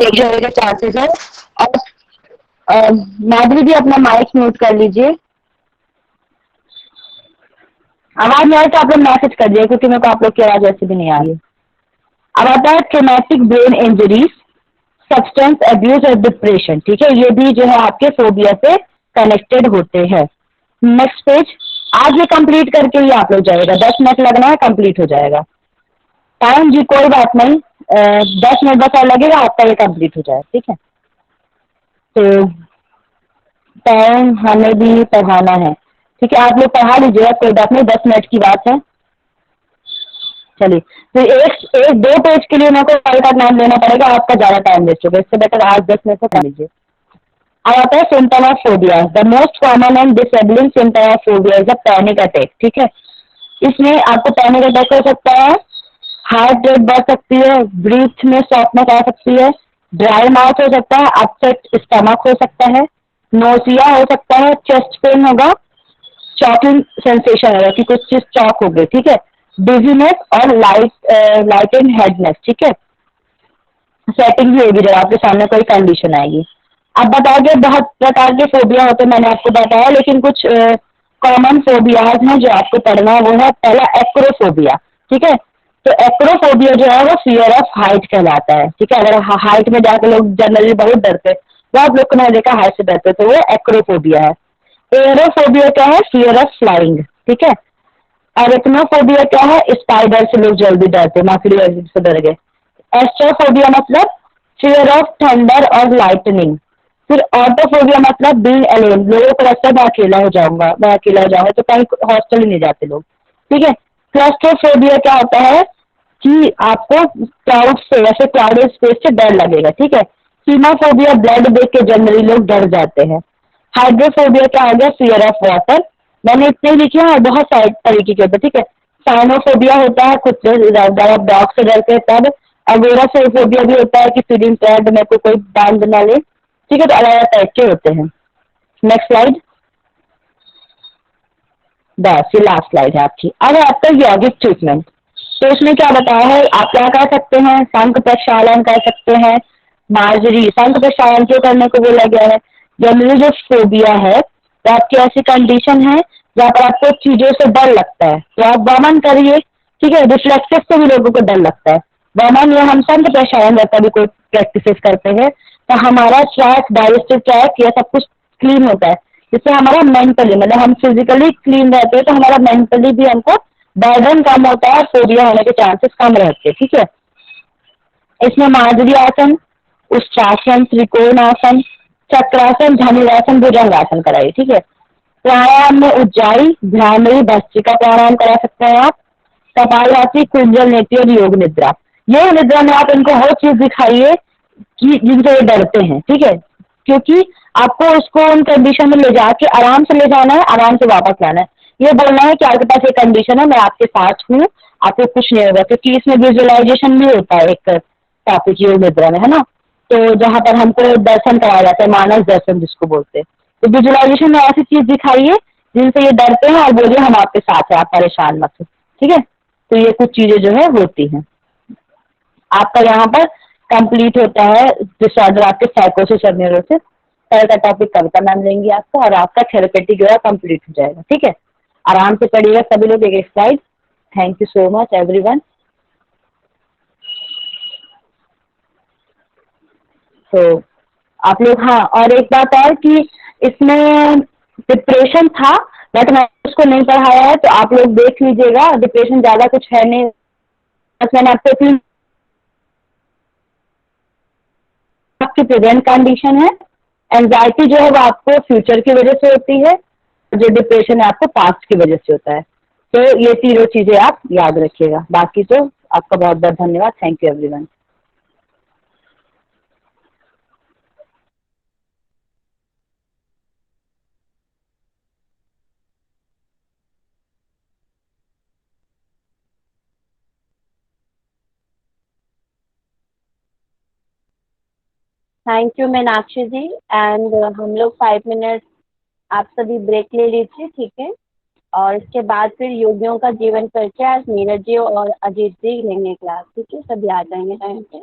जो होने के चांसेस है। और माधुरी जी अपना माइक म्यूट कर लीजिए, आवाज नहीं आए तो आप लोग मैसेज कर दिए क्योंकि मेरे को आप लोग की आवाज ऐसे भी नहीं आ रही। अब आता है traumatic brain injuries, substance abuse और डिप्रेशन, ठीक है, ये भी जो है आपके फोबिया से कनेक्टेड होते हैं। नेक्स्ट पेज, आज ये कंप्लीट करके ही आप लोग जाएगा, 10 मिनट लगना है, कंप्लीट हो जाएगा। टाइम जी कोई बात नहीं, 10 मिनट बस और लगेगा, आपका ये कंप्लीट हो जाएगा, ठीक है। तो टाइम हमें भी पढ़ाना है, ठीक है, आप लोग पढ़ा लीजिएगा, कोई बात नहीं, 10 मिनट की बात है। चलिए, तो एक एक 2 पेज के लिए मेरे को फाइल का नाम लेना पड़ेगा, आपका ज़्यादा टाइम वेस्ट होगा, इससे बेटर आज 10 मिनट में कर लीजिए। अब आता है symptom of phobia. The most common and disabling symptom of phobia is a panic attack. ठीक है, इसमें आपको पैनिक अटैक हो सकता है, हार्ट रेट बढ़ सकती है, ब्रीथ में शॉर्टनेस आ सकती है, ड्राई माउथ हो सकता है, अपसेट स्टमक हो सकता है, नोसिया हो सकता है, चेस्ट पेन होगा, चॉकिंग सेंसेशन होगा कि कुछ चीज चॉक हो गई। ठीक है, डिजीनेस और लाइट एंड हेडनेस। ठीक है, सेटिंग भी होगी जब आपके सामने कोई कंडीशन आएगी। अब बताओगे बहुत प्रकार के फोबिया होते हैं, मैंने आपको बताया, लेकिन कुछ कॉमन फोबियाज हैं जो आपको पढ़ना है। वो है पहला एक्रोफोबिया। ठीक है, तो एक्रोफोबिया जो है वो फियर ऑफ हाइट कहलाता है। ठीक है, अगर हाइट में जाकर लोग जनरली बहुत डरते हैं, वो आप लोग को मैंने देखा हाइट से डरते, तो वो एक्रोफोबिया है। एयरोफोबिया क्या है? Fear of flying. ठीक है, एरेक्नोफोबिया क्या है? स्पाइडर से लोग जल्दी डरते हैं, मकड़ी से डर गए। एस्ट्रोफोबिया मतलब फियर ऑफ थंडर और लाइटनिंग। फिर ऑटोफोबिया मतलब बीइंग अलोन, लोगों को लगता है मैं अकेला हो जाऊंगा, मैं अकेला हो जाऊंगा, तो कहीं हॉस्टल ही नहीं जाते लोग। ठीक है, क्लस्ट्रोफोबिया क्या होता है कि आपको क्राउड से, ऐसे क्राउडेड स्पेस से डर लगेगा। ठीक है, सीमाफोबिया ब्लड देख के जनरली लोग डर जाते हैं। हाइड्रोफोबिया क्या हो गया? Fear of water. मैंने इतने लिखे हैं, बहुत सारे तरीके के होते हैं। ठीक है, साइनोफोबिया होता है खुद से, आप डॉग से डरते हैं तब। अगोराफोबिया भी होता है कि फीलिंग ट्रैप्ड, मेरे को कोई बांध ना ले। ठीक है, तो अलग अलग टाइप के होते हैं। नेक्स्ट स्लाइड, बस ये लास्ट स्लाइड है आपकी। अब है आपका यौगिक ट्रीटमेंट। तो इसमें क्या बताया है, आप क्या कर सकते हैं? शंख प्रक्षालन कर सकते हैं। मार्जरी, शंख प्रक्षालन क्यों करने को बोला गया है? जनरली जो फोबिया है, तो आपकी ऐसी कंडीशन है जहाँ पर आपको चीजों से डर लगता है, तो आप वमन करिए। ठीक है, रिफ्लेक्सेस से भी लोगों को डर लगता है। वमन या हम शंख प्रक्षालन जैसा भी कोई प्रैक्टिस करते हैं, तो हमारा ट्रैक, डाइजेस्टिव ट्रैक, ये सब कुछ क्लीन होता है, जिससे हमारा मेंटली, मतलब हम फिजिकली क्लीन रहते हैं, तो हमारा मेंटली भी हमको बर्डन कम होता है और फोबिया होने के चांसेस कम रहते हैं। ठीक है, इसमें मार्जरी आसन, उष्ट्रासन, त्रिकोण आसन, चक्रासन, धनुरासन, भुजंगासन कराइए। ठीक है, प्राणायाम में उज्जाई, भ्रामरी, भस्त्रिका प्राणायाम करा सकते हैं आप। कपालभाति, कुंजल नेति और योग निद्रा। योग निद्रा में आप इनको वो चीज दिखाइए कि जिनसे ये डरते हैं। ठीक है, क्योंकि आपको उसको उन कंडीशन में ले जाके आराम से ले जाना है, आराम से वापस लाना है। ये बोलना है कि आपके पास ये कंडीशन है, मैं आपके साथ हूँ, आपको कुछ नहीं होगा, क्योंकि इसमें विजुअलाइजेशन भी होता है एक टॉपिक योग निद्रा में, है ना। तो जहाँ पर हमको दर्शन कराया जाता है, मानस दर्शन जिसको बोलते हैं, तो विजुअलाइजेशन में ऐसी चीज दिखाइए जिनसे ये डरते हैं और बोलिए हम आपके साथ हैं, आप परेशान मत हो। ठीक है, तो ये कुछ चीजें जो है होती हैं। आपका यहाँ पर कंप्लीट होता है डिसऑर्डर आपके साइकोसिस और न्यूरोसिस। कल का टॉपिक कविता मैम लेंगी आपको, और आपका थेरेपेटिक जो है कंप्लीट हो जाएगा। ठीक है, आराम से पढ़िएगा सभी लोग एक एक slide. Thank you so much everyone. तो आप लोग, हाँ, और एक बात और कि इसमें डिप्रेशन था, बट मैंने उसको नहीं पढ़ाया है, तो आप लोग देख लीजिएगा। डिप्रेशन ज्यादा कुछ है नहीं, बस मैंने आपको इतनी, आपकी प्रेजेंट कंडीशन है। एंजाइटी जो है वो आपको फ्यूचर की वजह से होती है, जो डिप्रेशन है आपको पास्ट की वजह से होता है। तो ये तीनों चीजें आप याद रखिएगा। बाकी तो आपका बहुत बहुत धन्यवाद। Thank you everyone. Thank you Meenakshi ji. And हम लोग 5 मिनट आप सभी ब्रेक ले लीजिए, ठीक है। और इसके बाद फिर योगियों का जीवन परिचय आज नीरज जी और अजीत जी लेंगे क्लास, ठीक है। सभी आ जाएंगे टाइम पे।